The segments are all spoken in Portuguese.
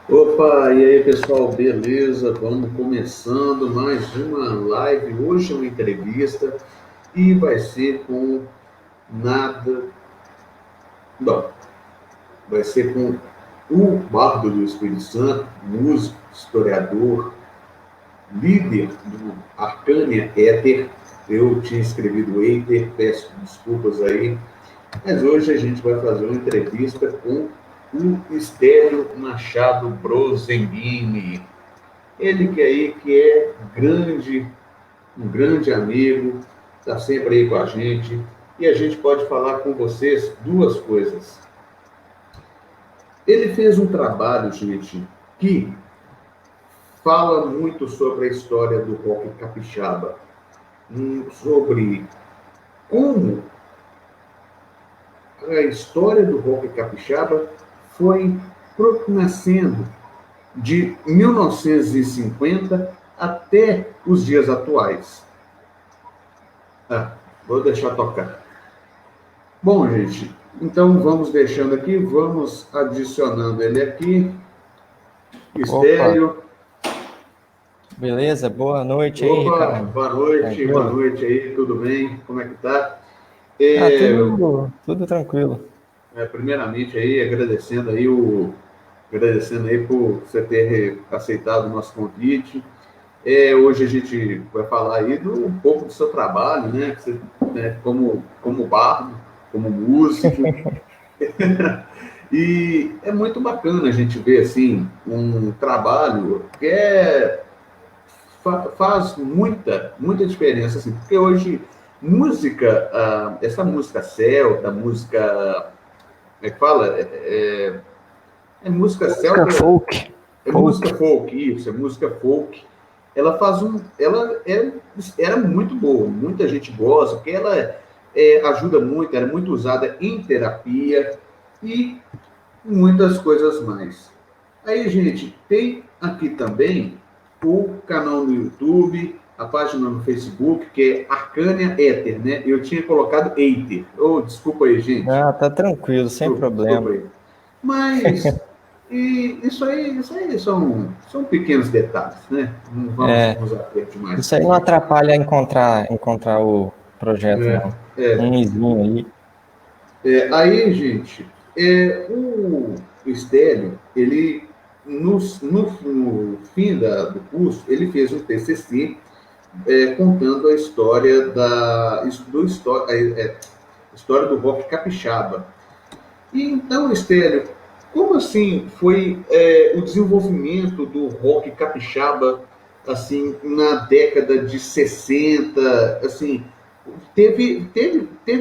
Opa, e aí pessoal, beleza? Vamos começando mais uma live. Hoje é uma entrevista e vai ser com nada. Bom, vai ser com o Bardo do Espírito Santo, músico, historiador, líder do Arcânia Éter. Eu tinha escrevido Éter, peço desculpas aí, mas hoje a gente vai fazer uma entrevista com o Estélio Machado Brosenghini. Ele que é grande, um grande amigo, está sempre aí com a gente. E a gente pode falar com vocês duas coisas. Ele fez um trabalho, gente, que fala muito sobre a história do rock capixaba, sobre como a história do rock capixaba foi nascendo de 1950 até os dias atuais. Ah, vou deixar tocar. Bom, gente, então vamos deixando aqui, vamos adicionando ele aqui. Opa, Estélio. beleza? Boa noite aí, Opa, Ricardo. boa Tranquilo? noite aí, tudo bem? Como é que tá? Ah, É, tudo tranquilo. primeiramente aí, agradecendo aí por você ter aceitado o nosso convite. Hoje a gente vai falar aí um pouco do seu trabalho, né? Você, né, como bardo, como músico. E é muito bacana a gente ver assim um trabalho que faz muita diferença, assim, porque hoje música, essa música celta, música, como é que fala? É música Música celta, folk, é música folk. folk, isso, é música folk. Era muito boa, muita gente gosta, porque ela ajuda muito, era muito usada em terapia e muitas coisas mais. Aí, gente, tem aqui também o canal no YouTube, a página no Facebook, que é Arcânia Éter, né? Eu tinha colocado Eiter. Oh, desculpa aí, gente. Ah, tá tranquilo, sem Desculpa problema. aí. Mas isso aí são pequenos detalhes, né? Não vamos É, nos ater demais isso com aí não isso. atrapalha encontrar o projeto, não. É, Um izinho aí. Aí, gente, o Estélio, ele, no fim do curso, ele fez um TCC contando a história história do rock capixaba. E então, Estélio, como assim foi o desenvolvimento do rock capixaba assim na década de 60, assim, teve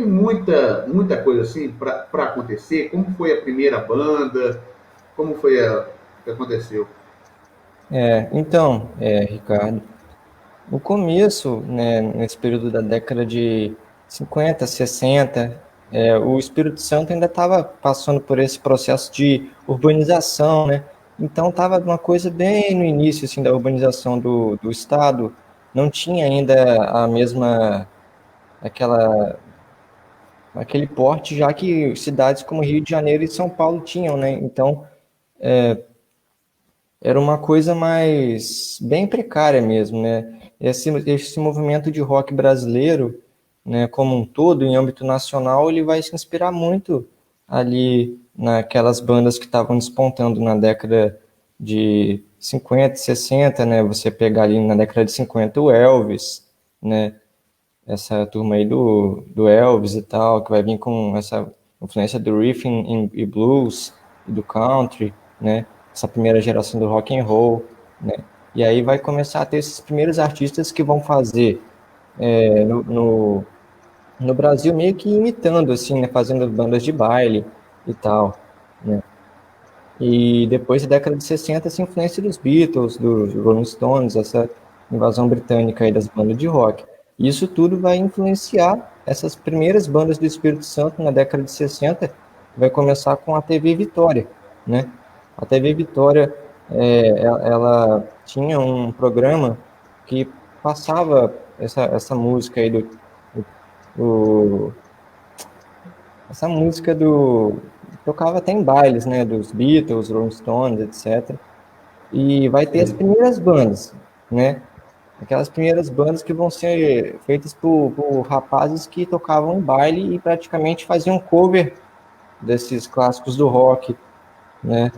muita coisa assim para acontecer? Como foi a primeira banda? Como foi o que aconteceu? Ricardo, no começo, né, nesse período da década de 50, 60, o Espírito Santo ainda estava passando por esse processo de urbanização, né? Então estava uma coisa bem no início assim, da urbanização do estado, não tinha ainda a mesma aquela aquele porte já que cidades como Rio de Janeiro e São Paulo tinham, né? Então era uma coisa mais bem precária mesmo, né? Esse movimento de rock brasileiro, né, como um todo, em âmbito nacional, ele vai se inspirar muito ali naquelas bandas que estavam despontando na década de 50, 60, né? Você pegar ali na década de 50 o Elvis, né? Essa turma aí do Elvis e tal, que vai vir com essa influência do riff e blues e do country, né? Essa primeira geração do rock and roll, né? E aí vai começar a ter esses primeiros artistas que vão fazer no Brasil meio que imitando, assim, né? Fazendo bandas de baile e tal, né? E depois da década de 60, essa influência dos Beatles, dos Rolling Stones, essa invasão britânica aí das bandas de rock. Isso tudo vai influenciar essas primeiras bandas do Espírito Santo na década de 60, vai começar com a TV Vitória, né? A TV Vitória, ela tinha um programa que passava essa música aí do essa música tocava até em bailes, né, dos Beatles, Rolling Stones, etc. E vai ter as primeiras bandas, né? Aquelas primeiras bandas que vão ser feitas por rapazes que tocavam em baile e praticamente faziam cover desses clássicos do rock, né?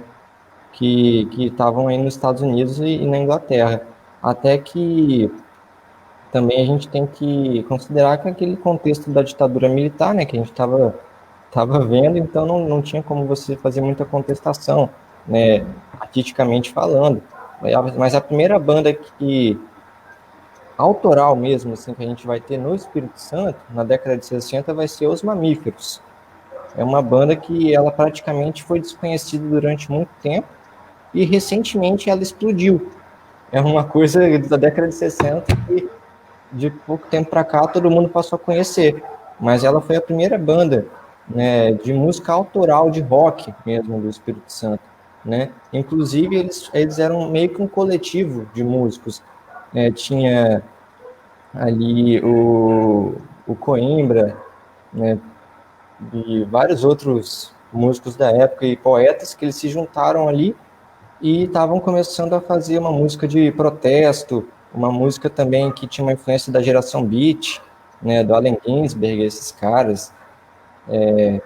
Que estavam aí nos Estados Unidos e na Inglaterra. Até que também a gente tem que considerar que aquele contexto da ditadura militar, né, que a gente tava vendo, então não tinha como você fazer muita contestação, né, artisticamente falando. Mas a primeira banda que autoral mesmo, assim, que a gente vai ter no Espírito Santo, na década de 60, vai ser Os Mamíferos. É uma banda que ela praticamente foi desconhecida durante muito tempo e recentemente ela explodiu. É uma coisa da década de 60 que de pouco tempo para cá todo mundo passou a conhecer, mas ela foi a primeira banda, né, de música autoral de rock mesmo do Espírito Santo, né? Inclusive eles eram meio que um coletivo de músicos, né? Tinha ali o Coimbra, né, e vários outros músicos da época e poetas que eles se juntaram ali e estavam começando a fazer uma música de protesto, uma música também que tinha uma influência da geração beat, né, do Allen Ginsberg, esses caras,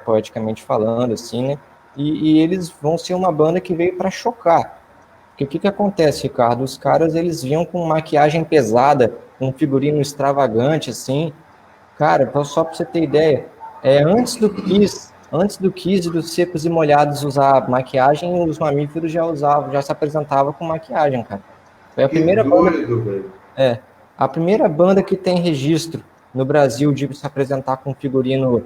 poeticamente falando, assim, né, e eles vão ser uma banda que veio para chocar. Porque o que acontece, Ricardo? Os caras, eles vinham com maquiagem pesada, com figurino extravagante, assim, cara, só para você ter ideia, antes do Kiss e dos Secos e Molhados usar maquiagem, os Mamíferos já usavam, já se apresentavam com maquiagem, cara. Foi a Que primeira banda, doido, velho. a primeira banda que tem registro no Brasil de se apresentar com figurino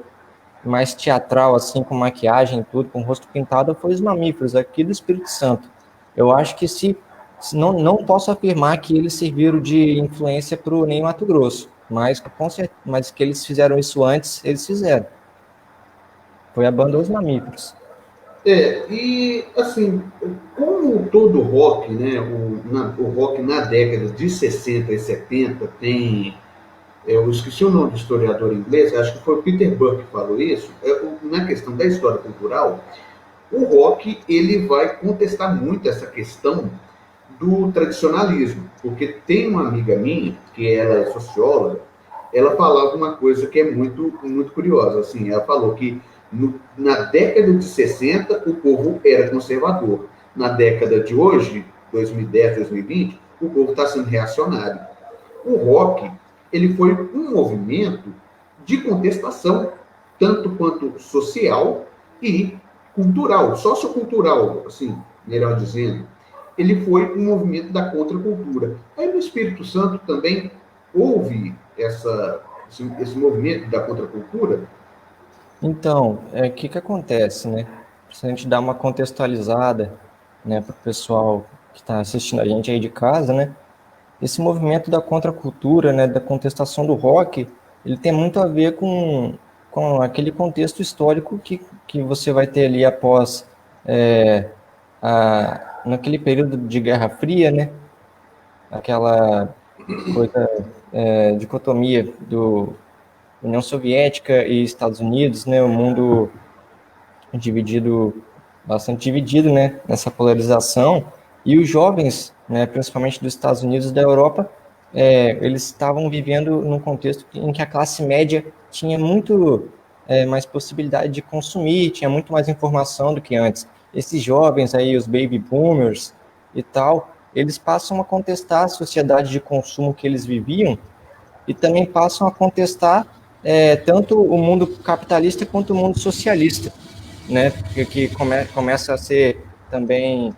mais teatral, assim, com maquiagem e tudo, com o rosto pintado, foi os Mamíferos, aqui do Espírito Santo. Eu acho que se não posso afirmar que eles serviram de influência para o Ney Mato Grosso, mas que eles fizeram isso antes, eles fizeram. Foi a banda Os Mamíferos. E assim, como todo rock, né, o rock na década de 60 e 70 tem. Eu esqueci o nome do historiador inglês, acho que foi o Peter Buck que falou isso. Na questão da história cultural, o rock ele vai contestar muito essa questão do tradicionalismo, porque tem uma amiga minha, que ela é socióloga, ela falava uma coisa que é muito, muito curiosa. Assim, ela falou que na década de 60 o povo era conservador. Na década de hoje, 2010, 2020, o povo está sendo reacionário. O rock ele foi um movimento de contestação, tanto quanto social e cultural, sociocultural, assim, melhor dizendo. Ele foi um movimento da contracultura. Aí no Espírito Santo também houve esse movimento da contracultura. Então, o que acontece, né? Se a gente dar uma contextualizada, né, para o pessoal que está assistindo a gente aí de casa, né? Esse movimento da contracultura, né, da contestação do rock, ele tem muito a ver com aquele contexto histórico que você vai ter ali após, naquele período de Guerra Fria, né, aquela coisa, dicotomia do União Soviética e Estados Unidos, né, o mundo dividido, bastante dividido, né, nessa polarização, e os jovens, né, principalmente dos Estados Unidos e da Europa, eles estavam vivendo num contexto em que a classe média tinha muito mais possibilidade de consumir, tinha muito mais informação do que antes. Esses jovens aí, os baby boomers e tal, eles passam a contestar a sociedade de consumo que eles viviam e também passam a contestar tanto o mundo capitalista quanto o mundo socialista, né, que começa a ser também,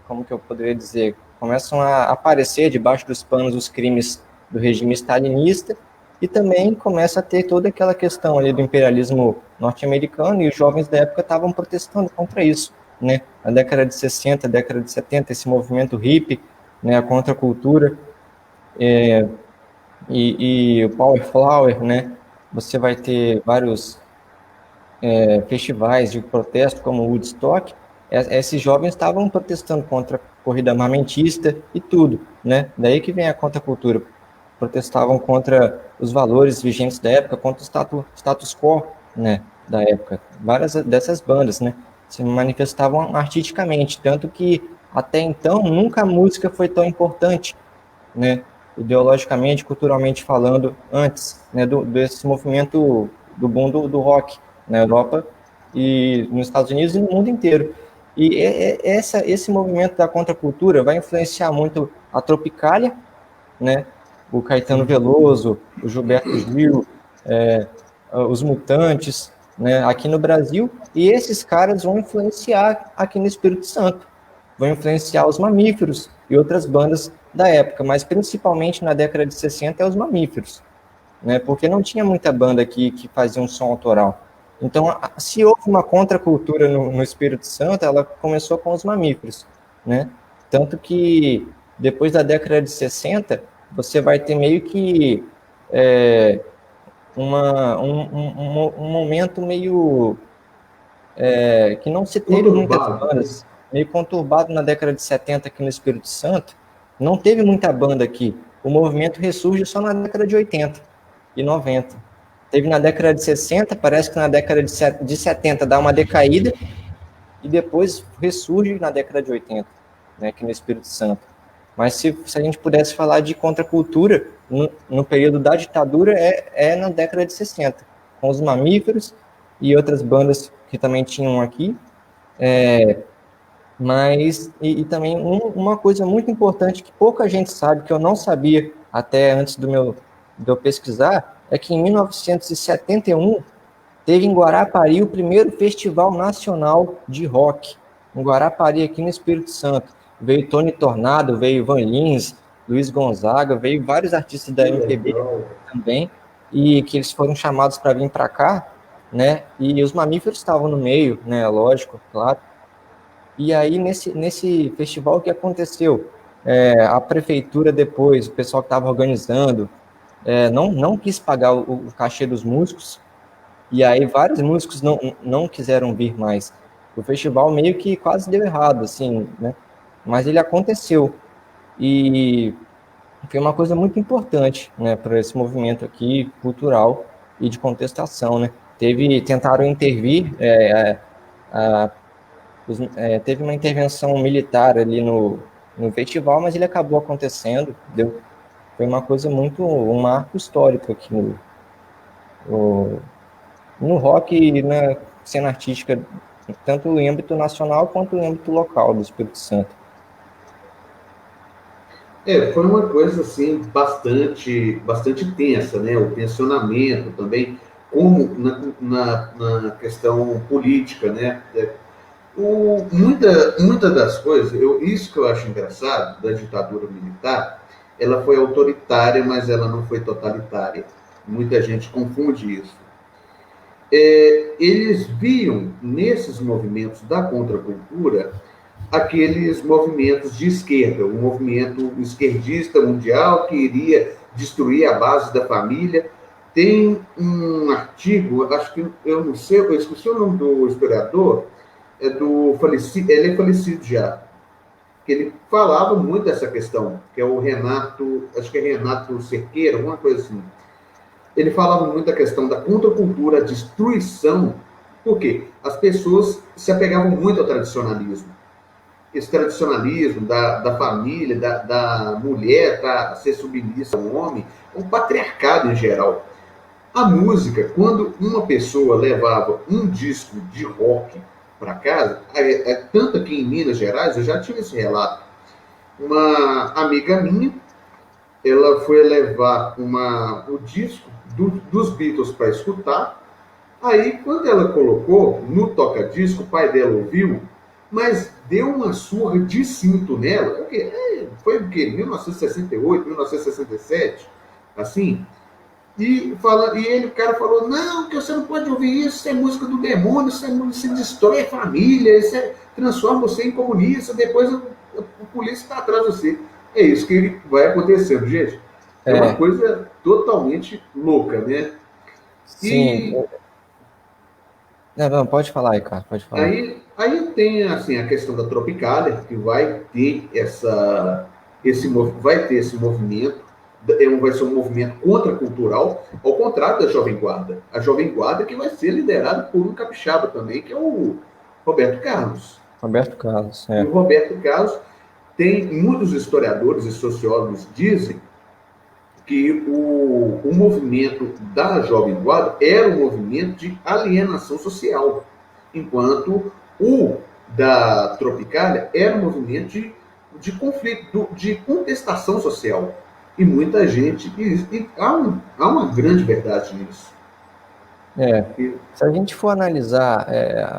como que eu poderia dizer, começam a aparecer debaixo dos panos os crimes do regime stalinista e também começa a ter toda aquela questão ali do imperialismo norte-americano e os jovens da época estavam protestando contra isso, né, na década de 60, década de 70, esse movimento hippie, né, a contracultura, e o Power Flower, né, você vai ter vários festivais de protesto como o Woodstock, esses jovens estavam protestando contra a corrida armamentista e tudo, né? Daí que vem a contracultura. Protestavam contra os valores vigentes da época, contra o status quo, né, da época. Várias dessas bandas, né? se manifestavam artisticamente, tanto que até então nunca a música foi tão importante, né, ideologicamente, culturalmente falando, antes, né, desse movimento do boom do rock na Europa e nos Estados Unidos e no mundo inteiro. E esse movimento da contracultura vai influenciar muito a Tropicália, né, o Caetano Veloso, o Gilberto Gil, os Mutantes, né, aqui no Brasil, e esses caras vão influenciar aqui no Espírito Santo, vão influenciar os Mamíferos e outras bandas da época, mas principalmente na década de 60 é os Mamíferos, né, porque não tinha muita banda aqui que fazia um som autoral. Então, se houve uma contracultura no Espírito Santo, ela começou com os Mamíferos, né, tanto que depois da década de 60, você vai ter meio que um momento meio que não se teve muitas Conturbado. bandas, meio conturbado na década de 70 aqui no Espírito Santo, não teve muita banda aqui. O movimento ressurge só na década de 80 e 90. Teve na década de 60, parece que na década de 70 dá uma decaída, e depois ressurge na década de 80, né, aqui no Espírito Santo. Mas se a gente pudesse falar de contracultura, no período da ditadura, na década de 60, com os Mamíferos e outras bandas que também tinham aqui. Mas, também uma coisa muito importante que pouca gente sabe, que eu não sabia até antes de eu pesquisar, é que em 1971 teve em Guarapari o primeiro Festival Nacional de Rock, em Guarapari, aqui no Espírito Santo. Veio Tony Tornado, veio Van Lins, Luiz Gonzaga, veio vários artistas da Que MPB legal. também, e que eles foram chamados para vir para cá, né? E os Mamíferos estavam no meio, né? Lógico, claro. E aí, nesse festival, o que aconteceu? A prefeitura depois, o pessoal que estava organizando, não quis pagar o cachê dos músicos, e aí vários músicos não quiseram vir mais. O festival meio que quase deu errado, assim, né? Mas ele aconteceu. E foi uma coisa muito importante, né, para esse movimento aqui cultural e de contestação, né? Tentaram intervir, teve uma intervenção militar ali no festival, mas ele acabou acontecendo, foi uma coisa um marco histórico aqui no rock e na cena artística, tanto em âmbito nacional quanto em âmbito local do Espírito Santo. Foi uma coisa assim bastante tensa, né? O tensionamento também, como na questão política, né? Muita das coisas, isso que eu acho engraçado da ditadura militar, ela foi autoritária, mas ela não foi totalitária. Muita gente confunde isso. Eles viam nesses movimentos da contracultura aqueles movimentos de esquerda, um movimento esquerdista mundial que iria destruir a base da família. Tem um artigo, acho que eu não sei, eu esqueci o nome do historiador, ele é falecido já, que ele falava muito dessa questão, que é o Renato, acho que é Renato Cerqueira, alguma coisa assim. Ele falava muito da questão da contracultura, a destruição, porque as pessoas se apegavam muito ao tradicionalismo. Esse tradicionalismo da família, da mulher para ser submissa ao homem, o patriarcado em geral. A música, quando uma pessoa levava um disco de rock para casa, tanto aqui em Minas Gerais, eu já tive esse relato. Uma amiga minha, ela foi levar o disco dos Beatles para escutar. Aí, quando ela colocou no toca-disco, o pai dela ouviu, mas deu uma surra de cinto nela. Foi o quê? 1968, 1967, assim. O cara falou, não, que você não pode ouvir isso é música do demônio, isso destrói a família, transforma você em comunista, depois a polícia está atrás de você. É isso que vai acontecendo, gente. É uma coisa totalmente louca, né? Sim. Não, pode falar aí, cara, pode falar. Aí tem assim, a questão da Tropicália, que vai ter esse movimento, vai ser um movimento contracultural, ao contrário da Jovem Guarda. A Jovem Guarda que vai ser liderada por um capixaba também, que é o Roberto Carlos. Roberto Carlos, E o Roberto Carlos tem, muitos historiadores e sociólogos dizem que o movimento da Jovem Guarda era um movimento de alienação social, enquanto o da Tropicália era um movimento de conflito, de contestação social. E muita gente, há uma grande verdade nisso. Se a gente for analisar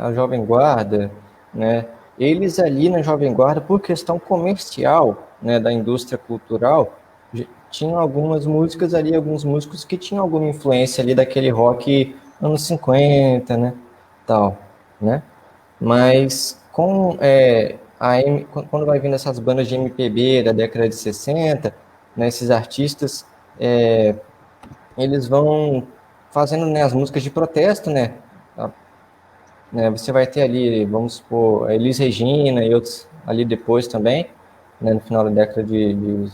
a Jovem Guarda, né, eles ali na Jovem Guarda, por questão comercial, né, da indústria cultural, tinham algumas músicas ali, alguns músicos que tinham alguma influência ali daquele rock anos 50, né, tal, né? Mas quando vai vindo essas bandas de MPB da década de 60, né, esses artistas, eles vão fazendo, né, as músicas de protesto, né? Você vai ter ali, vamos supor, a Elis Regina e outros ali depois também, né, no final da década de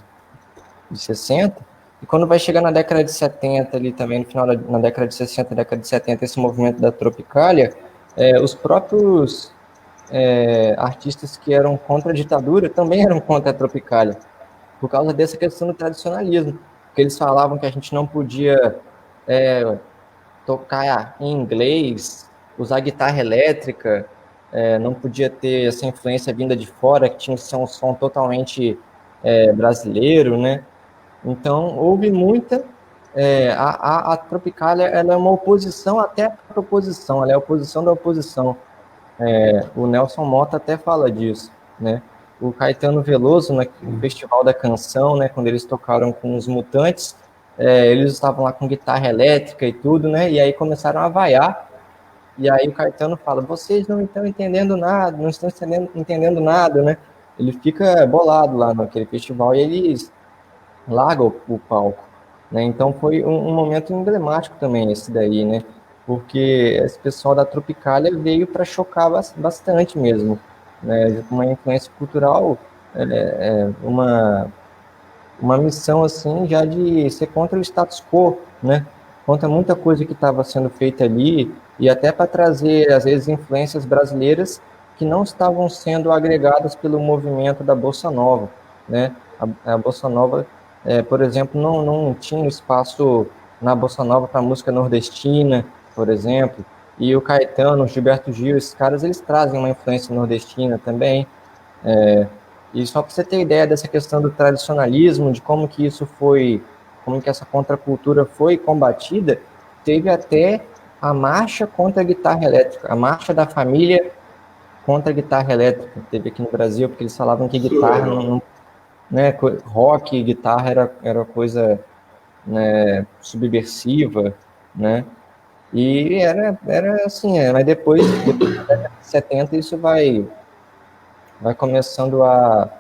60. E quando vai chegar na década de 70 ali também, no final na década de 60, década de 70, esse movimento da Tropicália, os próprios artistas que eram contra a ditadura também eram contra a Tropicália, por causa dessa questão do tradicionalismo, porque eles falavam que a gente não podia tocar em inglês, usar guitarra elétrica, não podia ter essa influência vinda de fora, que tinha que ser um som totalmente brasileiro, né? Então, houve muita... a Tropicália, ela é uma oposição até à oposição, ela é a oposição da oposição. O Nelson Motta até fala disso, né? O Caetano Veloso, no Festival da Canção, né, quando eles tocaram com os Mutantes, eles estavam lá com guitarra elétrica e tudo, né? E aí começaram a vaiar. E aí o Caetano fala: vocês não estão entendendo nada, não estão entendendo nada, né? Ele fica bolado lá naquele festival e eles largam o palco, né? Então foi um momento emblemático também esse daí, né? Porque esse pessoal da Tropicália veio para chocar bastante mesmo, né? Uma influência cultural, uma missão assim já de ser contra o status quo, né? Contra muita coisa que estava sendo feita ali e até para trazer às vezes influências brasileiras que não estavam sendo agregadas pelo movimento da Bossa Nova, né? A Bossa Nova, por exemplo, não tinha espaço na Bossa Nova para música nordestina, por exemplo, e o Caetano, o Gilberto Gil, esses caras, eles trazem uma influência nordestina também. E só para você ter ideia dessa questão do tradicionalismo, de como que isso foi, como que essa contracultura foi combatida, teve até a marcha contra a guitarra elétrica, a marcha da família contra a guitarra elétrica, teve aqui no Brasil, porque eles falavam que guitarra, né, rock e guitarra era coisa, né, subversiva, né, e era assim, mas depois da década de 70 isso vai começando a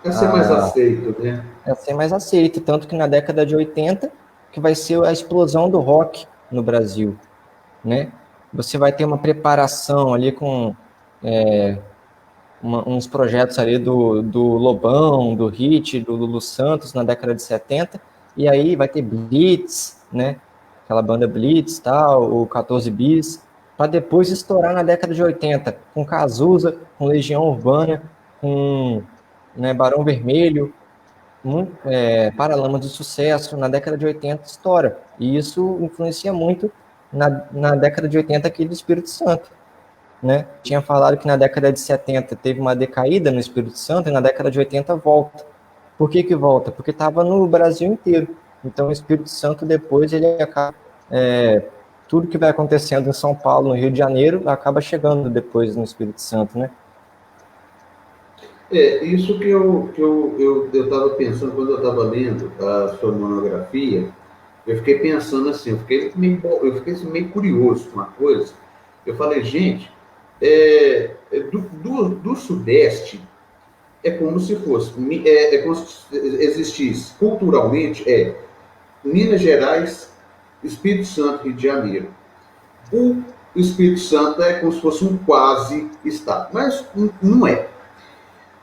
ser mais aceito, né? ser mais aceito, tanto que na década de 80 que vai ser a explosão do rock no Brasil, né? Você vai ter uma preparação ali com uns projetos ali do Lobão, do Hit, do Lulu Santos na década de 70, e aí vai ter Blitz, né? Aquela banda Blitz, tal, o 14 Bis, para depois estourar na década de 80, com Cazuza, com Legião Urbana, com, né, Barão Vermelho, Paralamas do Sucesso, na década de 80 estoura. E isso influencia muito na década de 80 aqui do Espírito Santo, né? Tinha falado que na década de 70 teve uma decaída no Espírito Santo e na década de 80 volta. Por que volta? Porque estava no Brasil inteiro. Então o Espírito Santo depois ele acaba... tudo que vai acontecendo em São Paulo, no Rio de Janeiro, acaba chegando depois no Espírito Santo, né? Isso que eu estava pensando quando eu estava lendo a sua monografia, eu fiquei pensando assim, eu fiquei assim, meio curioso com uma coisa. Eu falei, gente, do Sudeste é como se fosse, como se existisse culturalmente, Minas Gerais, Espírito Santo, Rio de Janeiro. O Espírito Santo é como se fosse um quase-estado, mas não é.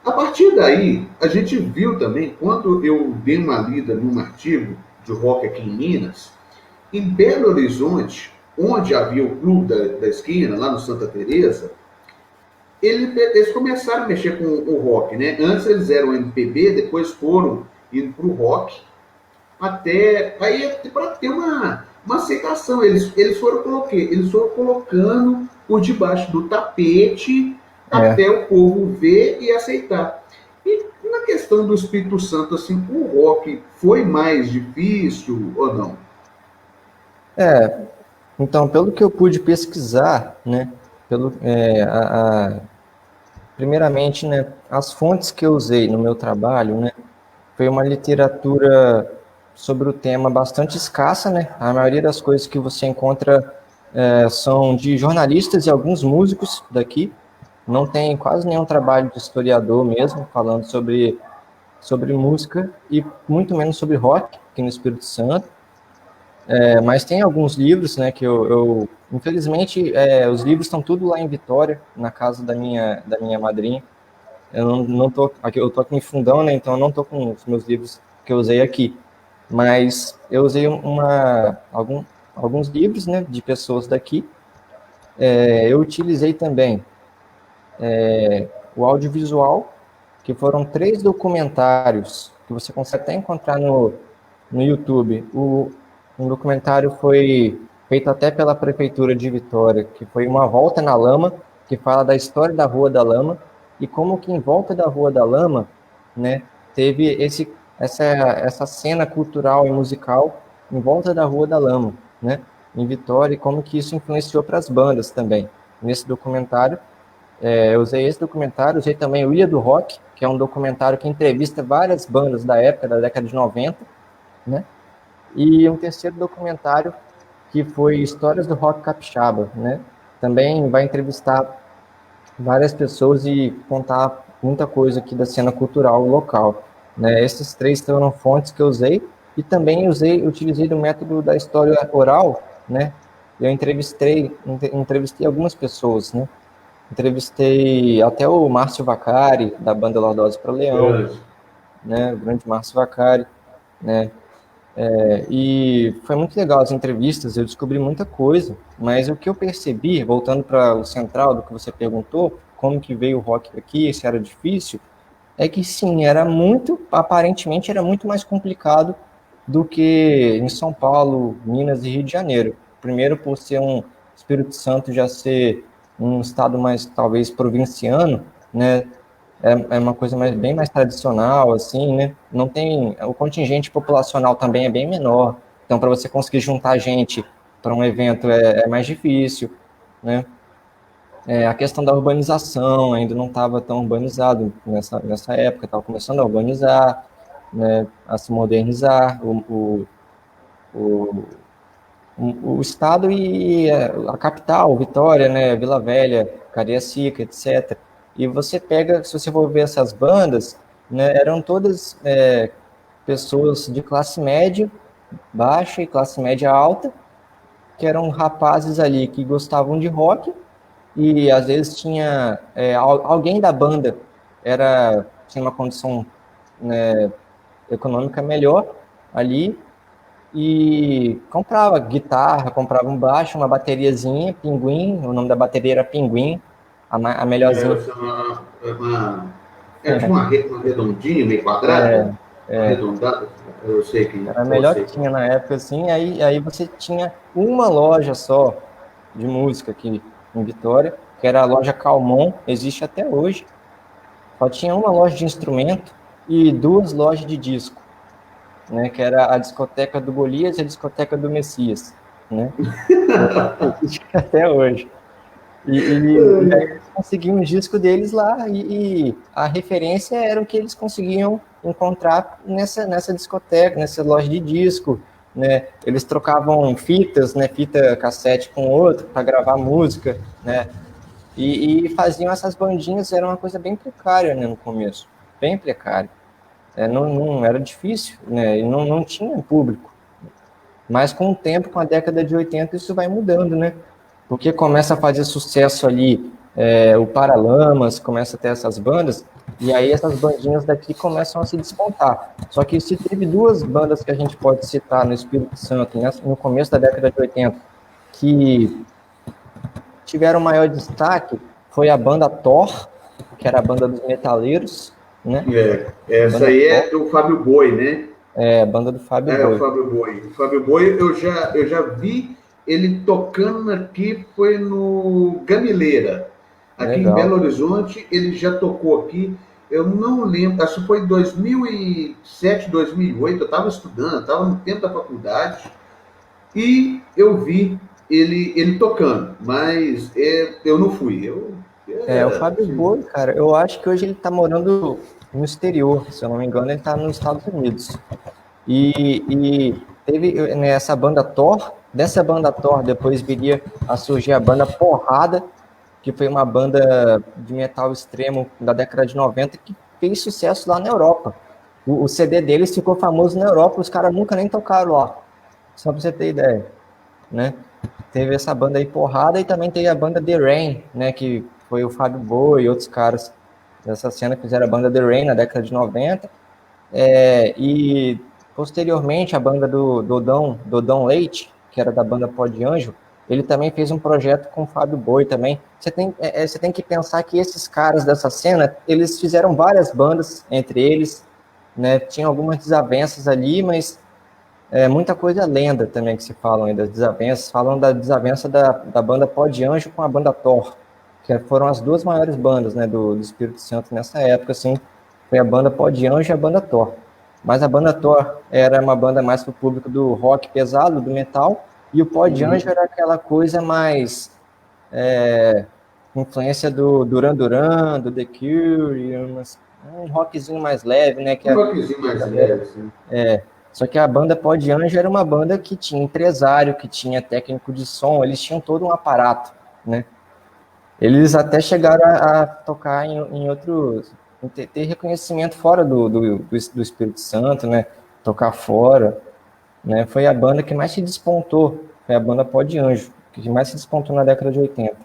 A partir daí, a gente viu também, quando eu dei uma lida num artigo de rock aqui em Minas, em Belo Horizonte, onde havia o Clube da Esquina, lá no Santa Teresa, eles começaram a mexer com o rock, né? Antes eles eram MPB, depois foram indo para o rock, até aí para ter uma aceitação. Eles foram colocando, eles foram colocando por debaixo do tapete até o povo ver e aceitar. E na questão do Espírito Santo, assim, o rock foi mais difícil ou não? Então, pelo que eu pude pesquisar, né, primeiramente, né, as fontes que eu usei no meu trabalho, né, foi uma literatura sobre o tema bastante escassa, né? A maioria das coisas que você encontra são de jornalistas e alguns músicos daqui. Não tem quase nenhum trabalho de historiador mesmo, falando sobre música e muito menos sobre rock aqui no Espírito Santo. Mas tem alguns livros, né, que infelizmente, os livros estão tudo lá em Vitória, na casa da minha madrinha. Eu não tô aqui, eu tô aqui em Fundão, né, então eu não tô com os meus livros que eu usei aqui. Mas eu usei alguns livros, né, de pessoas daqui. Eu utilizei também o audiovisual, que foram 3 documentários que você consegue até encontrar no YouTube. Um documentário foi feito até pela Prefeitura de Vitória, que foi Uma Volta na Lama, que fala da história da Rua da Lama e como que em volta da Rua da Lama, né, teve essa cena cultural e musical em volta da Rua da Lama, né, em Vitória, e como que isso influenciou para as bandas também. Nesse documentário, eu usei esse documentário, usei também o Ilha do Rock, que é um documentário que entrevista várias bandas da época, da década de 90, né? E um terceiro documentário que foi Histórias do Rock Capixaba, né? Também vai entrevistar várias pessoas e contar muita coisa aqui da cena cultural local, né? Esses 3 foram fontes que eu usei e também utilizei do método da história oral, né? Eu entrevistei algumas pessoas, né? Entrevistei até o Márcio Vaccari, da banda Lordose para Leão, né? O grande Márcio Vaccari, né? E foi muito legal as entrevistas, eu descobri muita coisa, mas o que eu percebi, voltando para o central do que você perguntou, como que veio o rock aqui, se era difícil, é que sim, aparentemente era muito mais complicado do que em São Paulo, Minas e Rio de Janeiro. Primeiro por ser um Espírito Santo já ser um estado mais, talvez, provinciano, né? É uma coisa bem mais tradicional, assim, né? Não tem, o contingente populacional também é bem menor, então para você conseguir juntar gente para um evento é mais difícil, né? A questão da urbanização ainda não estava tão urbanizado nessa época, estava começando a urbanizar, né? A se modernizar, o, o estado e a capital, Vitória, né, Vila Velha, Cariacica, etc. E você pega, se você for ver essas bandas, né, eram todas pessoas de classe média baixa e classe média alta, que eram rapazes ali que gostavam de rock e às vezes tinha alguém da banda tinha uma condição, né, econômica melhor ali e comprava guitarra, comprava um baixo, uma bateriazinha, Pinguim, o nome da bateria era Pinguim, a melhorzinha. Tipo uma redondinha, meio quadrada, arredondada, eu sei que Era a melhor que tinha na época, assim, aí você tinha uma loja só de música aqui em Vitória, que era a loja Calmon, existe até hoje, só tinha uma loja de instrumento e 2 lojas de disco, né, que era a discoteca do Golias e a discoteca do Messias, né, até hoje. E aí eles conseguiam o disco deles lá e a referência era o que eles conseguiam encontrar nessa discoteca, nessa loja de disco, né? Eles trocavam fitas, né, fita cassete com outro para gravar música, né? E faziam essas bandinhas, era uma coisa bem precária, né, no começo, bem precária. Não era difícil, né? E não tinha público. Mas com o tempo, com a década de 80, isso vai mudando, né? Porque começa a fazer sucesso ali o Paralamas, começa a ter essas bandas, e aí essas bandinhas daqui começam a se despontar. Só que se teve 2 bandas que a gente pode citar no Espírito Santo, né, no começo da década de 80, que tiveram maior destaque, foi a banda Thor, que era a banda dos metaleiros, né? Essa aí é do Fábio Boi, né? A banda do Fábio O Boi. Fábio Boi. O Fábio Boi, eu já vi ele tocando aqui, foi no Gamileira. Aqui em Legal. Belo Horizonte, ele já tocou aqui. Eu não lembro, acho que foi em 2007, 2008. Eu estava estudando, estava no tempo da faculdade. E eu vi ele tocando, mas eu não fui. O Fábio Assim, Boi, cara, eu acho que hoje ele tá morando no exterior, se eu não me engano, ele tá nos Estados Unidos. E teve nessa banda Thor, dessa banda Thor, depois viria a surgir a banda Porrada, que foi uma banda de metal extremo da década de 90 que fez sucesso lá na Europa. O CD deles ficou famoso na Europa, os caras nunca nem tocaram lá, só pra você ter ideia, né? Teve essa banda aí Porrada e também teve a banda The Rain, né, que foi o Fábio Boi e outros caras dessa cena que fizeram a banda The Rain na década de 90. E posteriormente a banda do Dodão Leite, que era da banda Pó de Anjo, ele também fez um projeto com o Fábio Boi também. Você tem que pensar que esses caras dessa cena, eles fizeram várias bandas entre eles, né? Tinha algumas desavenças ali, mas muita coisa lenda também que se falam aí das desavenças. Falam da desavença da banda Pó de Anjo com a banda Thor, que foram as duas maiores bandas, né, do Espírito Santo nessa época, assim, foi a banda Pó de Anjo e a banda Thor. Mas a banda Thor era uma banda mais para o público do rock pesado, do metal, e o Pó de Anjo era aquela coisa mais influência do Duran Duran, do The Cure, um rockzinho mais leve, né? um rockzinho mais leve, assim. Só que a banda Pó de Anjo era uma banda que tinha empresário, que tinha técnico de som, eles tinham todo um aparato, né? Eles até chegaram a tocar em outros, ter reconhecimento fora do Espírito Santo, né? Tocar fora, né? Foi a banda que mais se despontou, foi a banda Pó de Anjo, que mais se despontou na década de 80.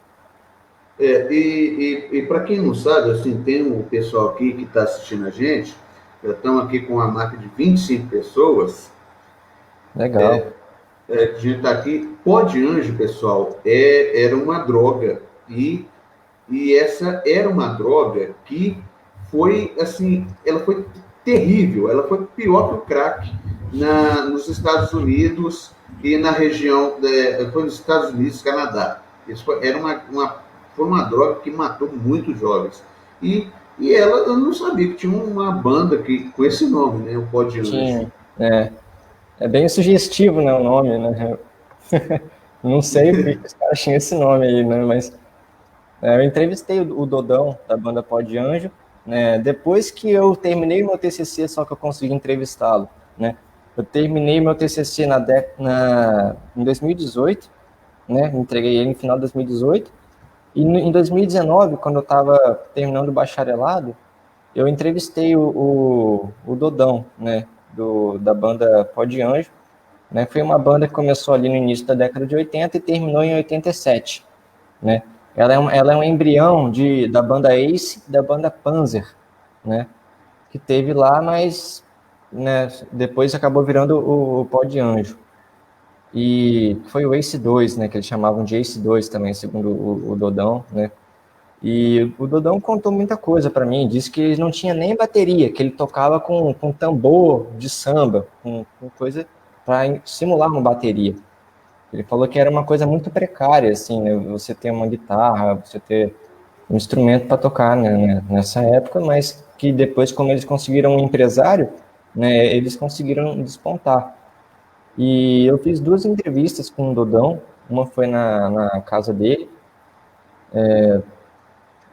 E para quem não sabe, assim, tem um pessoal aqui que está assistindo a gente, já estão aqui com uma marca de 25 pessoas. Legal. A gente está aqui. Pó de Anjo, pessoal, era uma droga. E essa era uma droga que foi, assim, ela foi terrível. Ela foi pior que o crack nos Estados Unidos e na região, foi nos Estados Unidos, Canadá. Isso foi uma droga que matou muitos jovens. E ela, eu não sabia que tinha uma banda com esse nome, né? O Pó de Anjo. Tinha. É bem sugestivo, né, o nome, né? Não sei por que os caras tinham esse nome aí, né? Mas eu entrevistei o Dodão, da banda Pó de Anjo, né? Depois que eu terminei meu TCC, só que eu consegui entrevistá-lo, né? Eu terminei meu TCC em 2018, né? Entreguei ele no final de 2018. E em 2019, quando eu estava terminando o bacharelado, eu entrevistei o Dodão, né? Da banda Pó de Anjo, né? Foi uma banda que começou ali no início da década de 80 e terminou em 87, né? Ela é um embrião da banda Ace e da banda Panzer, né? Que teve lá, mas, né, depois acabou virando o Pó de Anjo. E foi o Ace 2, né? Que eles chamavam de Ace 2 também, segundo o Dodão, né? E o Dodão contou muita coisa para mim, disse que ele não tinha nem bateria, que ele tocava com tambor de samba, com coisa para simular uma bateria. Ele falou que era uma coisa muito precária, assim, né? Você ter uma guitarra, você ter um instrumento para tocar, né, nessa época, mas que depois, como eles conseguiram um empresário, né, eles conseguiram despontar. E eu fiz duas entrevistas com o Dodão, uma foi na casa dele,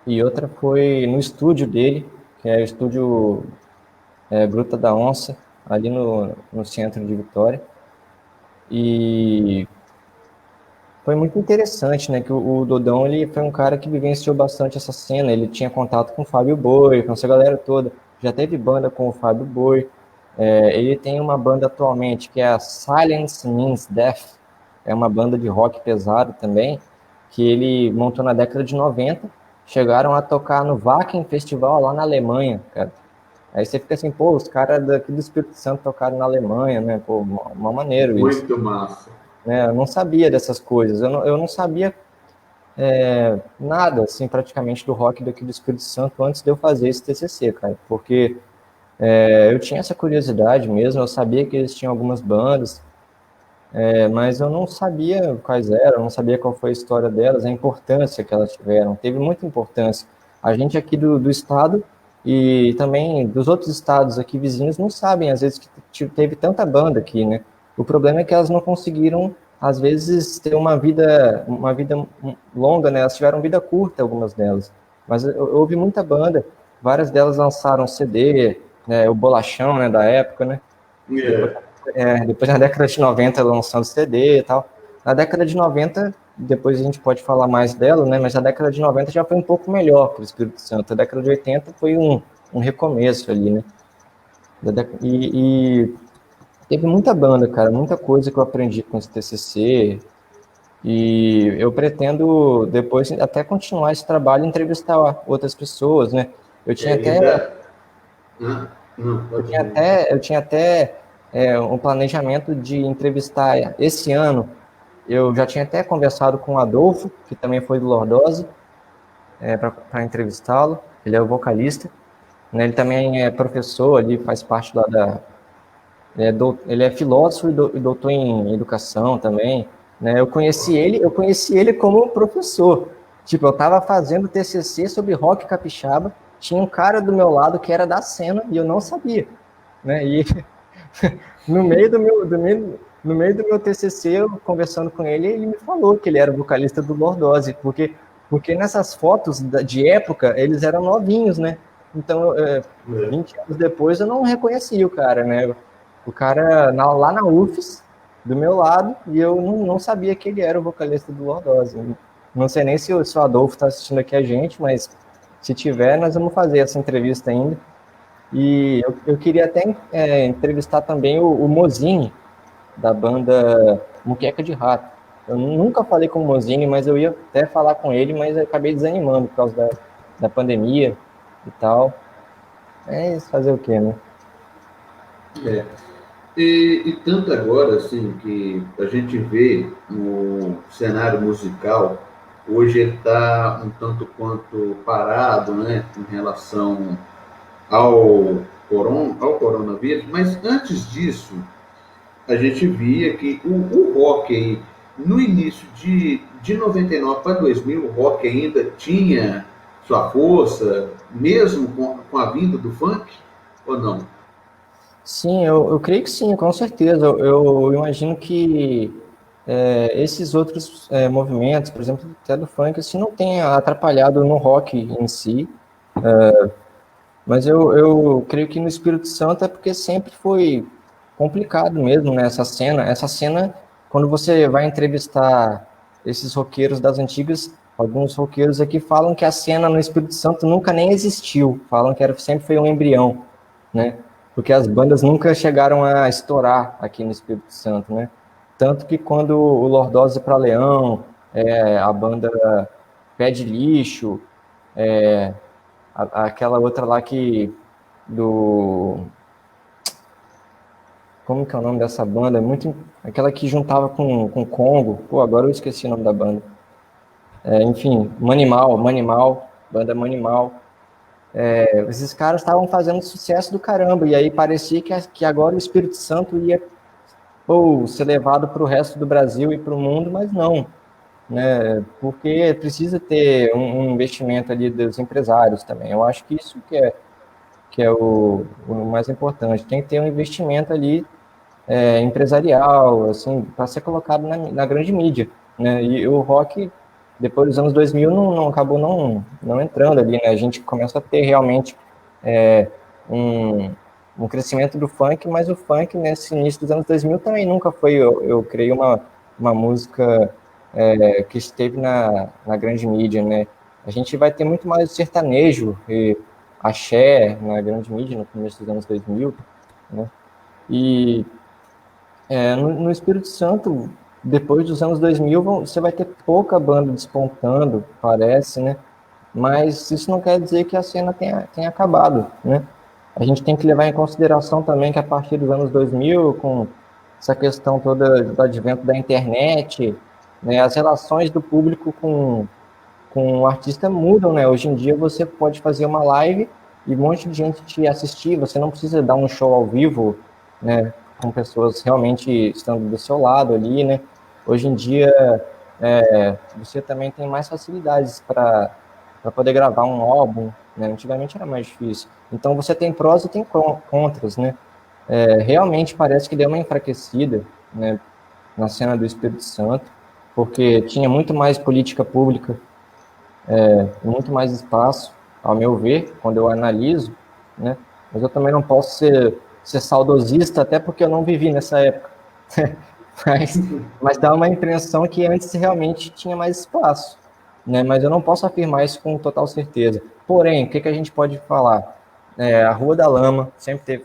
e outra foi no estúdio dele, que é o estúdio Gruta da Onça, ali no centro de Vitória. E foi muito interessante, né? Que o Dodão, ele foi um cara que vivenciou bastante essa cena. Ele tinha contato com o Fábio Boi, com essa galera toda. Já teve banda com o Fábio Boi. Ele tem uma banda atualmente que é a Silence Means Death. É uma banda de rock pesado também, que ele montou na década de 90. Chegaram a tocar no Wacken Festival lá na Alemanha, cara. Aí você fica assim, pô, os caras daqui do Espírito Santo tocaram na Alemanha, né? Pô, uma maneiro isso. Muito massa. Né? Eu não sabia dessas coisas. Eu não sabia nada, assim, praticamente do rock daqui do Espírito Santo antes de eu fazer esse TCC, cara, porque eu tinha essa curiosidade mesmo, eu sabia que eles tinham algumas bandas, mas eu não sabia quais eram, não sabia qual foi a história delas, a importância que elas tiveram. Teve muita importância. A gente aqui do estado e também dos outros estados aqui vizinhos não sabem, às vezes, que teve tanta banda aqui, né? O problema é que elas não conseguiram, às vezes, ter uma vida longa, né? Elas tiveram vida curta, algumas delas. Mas houve muita banda, várias delas lançaram CD, né? O Bolachão, né, da época, né? Depois É, depois na década de 90 lançando CD e tal. Na década de 90, depois a gente pode falar mais dela, né? Mas na década de 90 já foi um pouco melhor para o Espírito Santo. A década de 80 foi um recomeço ali, né? E teve muita banda, cara, muita coisa que eu aprendi com esse TCC. E eu pretendo depois até continuar esse trabalho e entrevistar outras pessoas, né? Eu tinha e até dá. Ah, não, pode ir. Eu tinha até um planejamento de entrevistar esse ano. Eu já tinha até conversado com o Adolfo, que também foi do Lordose, para entrevistá-lo. Ele é o vocalista, né? Ele também é professor ali, faz parte lá da. Ele é filósofo e doutor em educação também, né? Eu conheci ele como professor. Tipo, eu estava fazendo TCC sobre rock capixaba, tinha um cara do meu lado que era da cena e eu não sabia, né? E no meio do meu TCC, eu conversando com ele, ele me falou que ele era vocalista do Lordose, porque nessas fotos de época, eles eram novinhos, né? Então, É. 20 anos depois, eu não reconheci o cara, né? O cara lá na UFES, do meu lado, e eu não sabia que ele era o vocalista do Lordose. Não sei nem se o Adolfo está assistindo aqui a gente, mas se tiver, nós vamos fazer essa entrevista ainda. E eu queria até entrevistar também o Mozini, da banda Muqueca de Rato. Eu nunca falei com o Mozini, mas eu ia até falar com ele, mas eu acabei desanimando por causa da pandemia e tal. É isso, fazer o quê, né? É. E tanto agora, assim, que a gente vê no cenário musical, hoje ele está um tanto quanto parado, né, em relação ao coronavírus, mas antes disso, a gente via que o rock aí, no início de 99 para 2000, o rock ainda tinha sua força, mesmo com a vinda do funk, ou não? Sim, eu creio que sim, com certeza. Eu imagino que esses outros movimentos, por exemplo, até do funk, assim, não tenha atrapalhado no rock em si. Mas eu creio que no Espírito Santo é porque sempre foi complicado mesmo, né, essa cena. Essa cena, quando você vai entrevistar esses roqueiros das antigas, alguns roqueiros aqui falam que a cena no Espírito Santo nunca nem existiu. Falam que sempre foi um embrião, né? Porque as bandas nunca chegaram a estourar aqui no Espírito Santo, né? Tanto que quando o Lordose para Leão, a banda Pé de Lixo, aquela outra lá do como que é o nome dessa banda? Aquela que juntava com Congo. Pô, agora eu esqueci o nome da banda. Enfim, Manimal, banda Manimal. Esses caras estavam fazendo sucesso do caramba, e aí parecia que agora o Espírito Santo ia ser levado para o resto do Brasil e para o mundo, mas não, né? Porque precisa ter um investimento ali dos empresários também. Eu acho que isso que é o mais importante. Tem que ter um investimento ali empresarial, assim, para ser colocado na grande mídia, né? E o rock, depois dos anos 2000, acabou não entrando ali, né? A gente começa a ter realmente um, um crescimento do funk, mas o funk nesse início dos anos 2000 também nunca foi, eu creio, uma música que esteve na grande mídia, né? A gente vai ter muito mais sertanejo e axé na grande mídia no começo dos anos 2000, né? E no Espírito Santo, depois dos anos 2000, você vai ter pouca banda despontando, parece, né? Mas isso não quer dizer que a cena tenha acabado, né? A gente tem que levar em consideração também que a partir dos anos 2000, com essa questão toda do advento da internet, né, as relações do público com o artista mudam, né? Hoje em dia você pode fazer uma live e um monte de gente te assistir, você não precisa dar um show ao vivo, né? Com pessoas realmente estando do seu lado ali, né? Hoje em dia você também tem mais facilidades para poder gravar um álbum, né? Antigamente era mais difícil. Então você tem prós e tem contras, né? Realmente parece que deu uma enfraquecida, né, na cena do Espírito Santo, porque tinha muito mais política pública, muito mais espaço, ao meu ver, quando eu analiso, né? Mas eu também não posso ser saudosista, até porque eu não vivi nessa época. mas, mas dá uma impressão que antes realmente tinha mais espaço, né? Mas eu não posso afirmar isso com total certeza. Porém, o que a gente pode falar? A Rua da Lama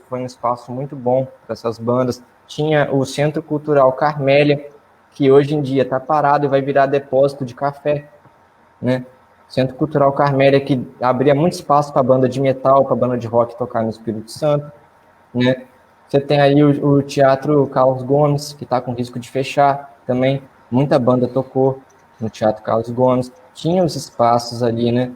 foi um espaço muito bom para essas bandas. Tinha o Centro Cultural Carmélia, que hoje em dia está parado e vai virar depósito de café, né? Centro Cultural Carmélia, que abria muito espaço para banda de metal, para banda de rock tocar no Espírito Santo, né? Você tem aí o Teatro Carlos Gomes, que está com risco de fechar também. Muita banda tocou no Teatro Carlos Gomes. Tinha os espaços ali, né?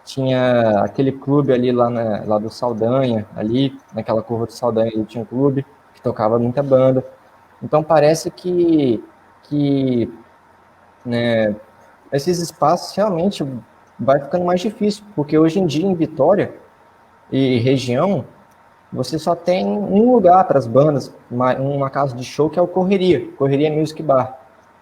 Tinha aquele clube ali lá do Saldanha, ali, naquela curva do Saldanha, ali tinha um clube que tocava muita banda. Então parece que né, esses espaços realmente vai ficando mais difícil, porque hoje em dia em Vitória e região, você só tem um lugar para as bandas, uma casa de show que é o Correria Music Bar,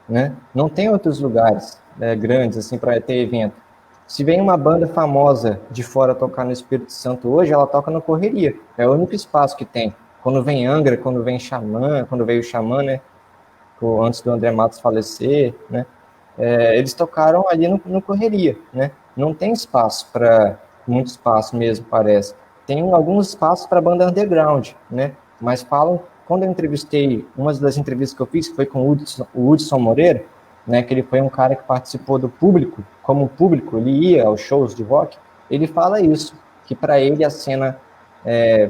né? Não tem outros lugares grandes assim para ter evento. Se vem uma banda famosa de fora tocar no Espírito Santo hoje, ela toca no Correria. É o único espaço que tem. Quando vem Angra, quando vem Xamã, quando veio o Xamã, né? Antes do André Matos falecer, né? Eles tocaram ali no Correria, né? Não tem espaço muito espaço mesmo, parece. Tem alguns espaços para banda underground, né? Mas quando eu entrevistei, uma das entrevistas que eu fiz, que foi com o Hudson Moreira, né? Que ele foi um cara que participou do público, como público, ele ia aos shows de rock, ele fala isso, que para ele a cena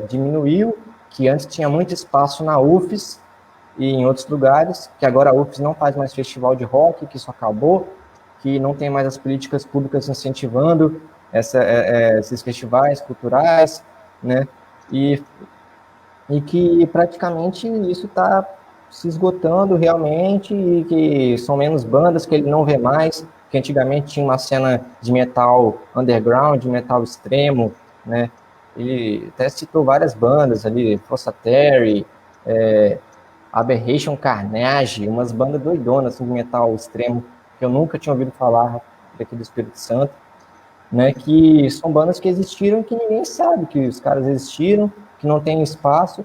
diminuiu, que antes tinha muito espaço na UFES, e em outros lugares, que agora a UFES não faz mais festival de rock, que isso acabou, que não tem mais as políticas públicas incentivando esses festivais culturais, né? E que praticamente isso está se esgotando realmente, e que são menos bandas que ele não vê mais, que antigamente tinha uma cena de metal underground, de metal extremo, né? Ele até citou várias bandas ali, Fossa Terry, Aberration Carnage, umas bandas doidonas assim, de metal extremo, que eu nunca tinha ouvido falar daqui do Espírito Santo, né, que são bandas que existiram que ninguém sabe que os caras existiram, que não tem espaço,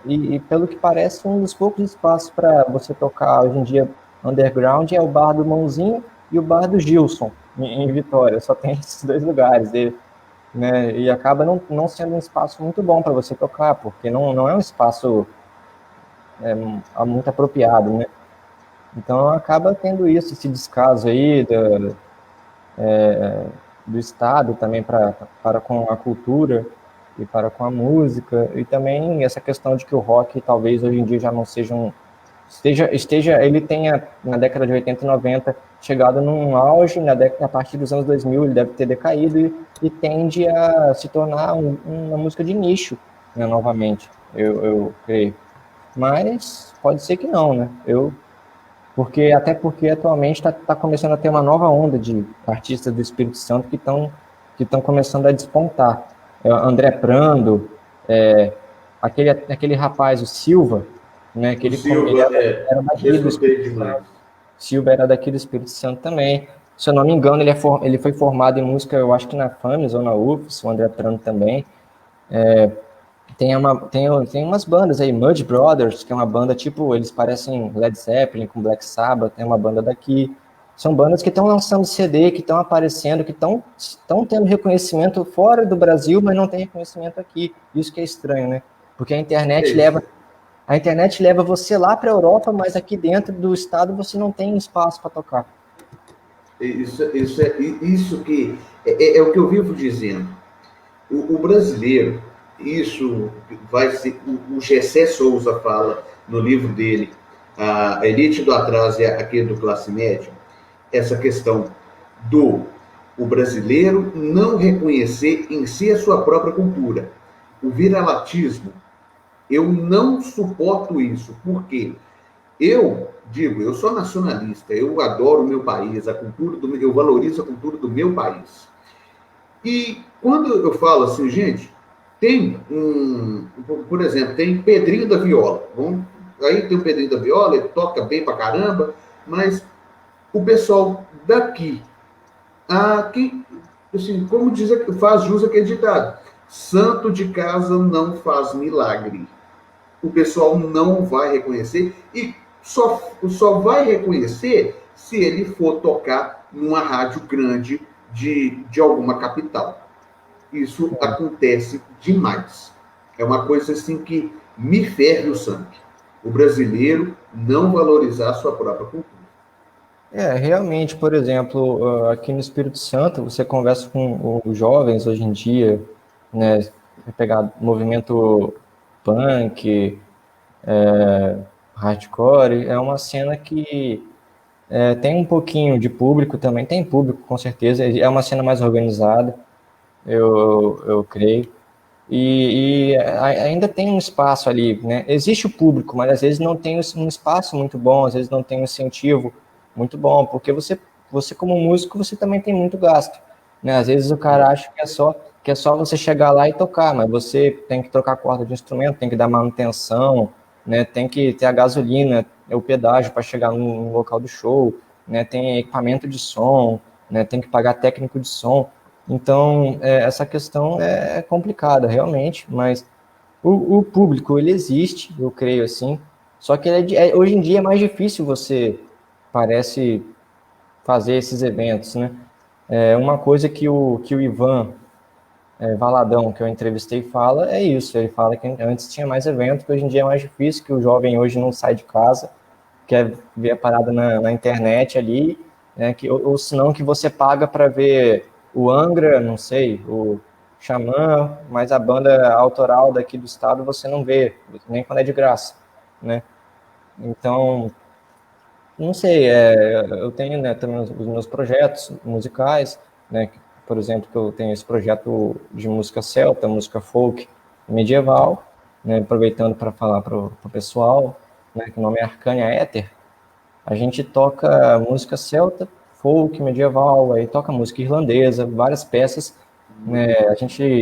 e pelo que parece, um dos poucos espaços para você tocar hoje em dia underground é o Bar do Mãozinho e o Bar do Gilson, em Vitória, só tem esses dois lugares, né, e acaba não sendo um espaço muito bom para você tocar, porque não é um espaço muito apropriado, né? Então acaba tendo esse descaso aí do Estado também para com a cultura e para com a música, e também essa questão de que o rock talvez hoje em dia já não seja ele tenha na década de 80 e 90 chegado num auge, a partir dos anos 2000 ele deve ter decaído e tende a se tornar uma música de nicho, né, novamente, eu creio. Mas pode ser que não, né? Até porque atualmente está começando a ter uma nova onda de artistas do Espírito Santo que estão começando a despontar. André Prando, aquele rapaz, o Silva, né? Que o Silva era daqui do Espírito Santo. Silva era daqui do Espírito Santo também. Se eu não me engano, ele foi formado em música, eu acho que na FAMES ou na UFES, o André Prando também. Tem umas bandas aí, Mudge Brothers, que é uma banda tipo, eles parecem Led Zeppelin com Black Sabbath, tem uma banda daqui. São bandas que estão lançando CD, que estão aparecendo, que estão tendo reconhecimento fora do Brasil, mas não tem reconhecimento aqui. Isso que é estranho, né? Porque a internet leva você lá para a Europa, mas aqui dentro do estado você não tem espaço para tocar. Isso que é o que eu vivo dizendo. O brasileiro, isso vai ser, o Gessé Souza fala no livro dele, A Elite do Atraso e aquele do Classe Média, essa questão do o brasileiro não reconhecer em si a sua própria cultura. O viralatismo, eu não suporto isso, porque eu digo, eu sou nacionalista, eu adoro o meu país, a cultura do eu valorizo a cultura do meu país. E quando eu falo assim, gente, tem por exemplo, tem Pedrinho da Viola. Aí tem o Pedrinho da Viola, ele toca bem pra caramba, mas o pessoal daqui, quem, assim, como diz, faz jus aquele ditado, santo de casa não faz milagre. O pessoal não vai reconhecer e só vai reconhecer se ele for tocar numa rádio grande de alguma capital. Isso acontece demais. É uma coisa assim que me ferve o sangue. O brasileiro não valorizar a sua própria cultura. Realmente, por exemplo, aqui no Espírito Santo, você conversa com os jovens hoje em dia, né, pegar movimento punk, hardcore, é uma cena que tem um pouquinho de público também, tem público com certeza, é uma cena mais organizada, eu creio, e ainda tem um espaço ali, né? Existe o público, mas às vezes não tem um espaço muito bom, às vezes não tem um incentivo muito bom, porque você como músico, você também tem muito gasto, né? Às vezes o cara acha que é só você chegar lá e tocar, mas você tem que trocar corda de instrumento, tem que dar manutenção, né? Tem que ter a gasolina, o pedágio para chegar no local do show, né? Tem equipamento de som, né? Tem que pagar técnico de som. Então, essa questão é complicada, realmente, mas o público, ele existe, eu creio assim, só que hoje em dia é mais difícil você, parece, fazer esses eventos, né? Uma coisa que o Ivan Valadão, que eu entrevistei, fala é isso, ele fala que antes tinha mais evento, que hoje em dia é mais difícil, que o jovem hoje não sai de casa, quer ver a parada na internet ali, né, ou senão que você paga para ver o Angra, não sei, o Xamã, mas a banda autoral daqui do estado você não vê, nem quando é de graça, né? Então, não sei, eu tenho, né, também os meus projetos musicais, né, por exemplo, que eu tenho esse projeto de música celta, música folk medieval, né, aproveitando para falar para o pessoal, né, que o nome é Arcânia Éter. A gente toca música celta, folk, medieval, aí toca música irlandesa, várias peças, né?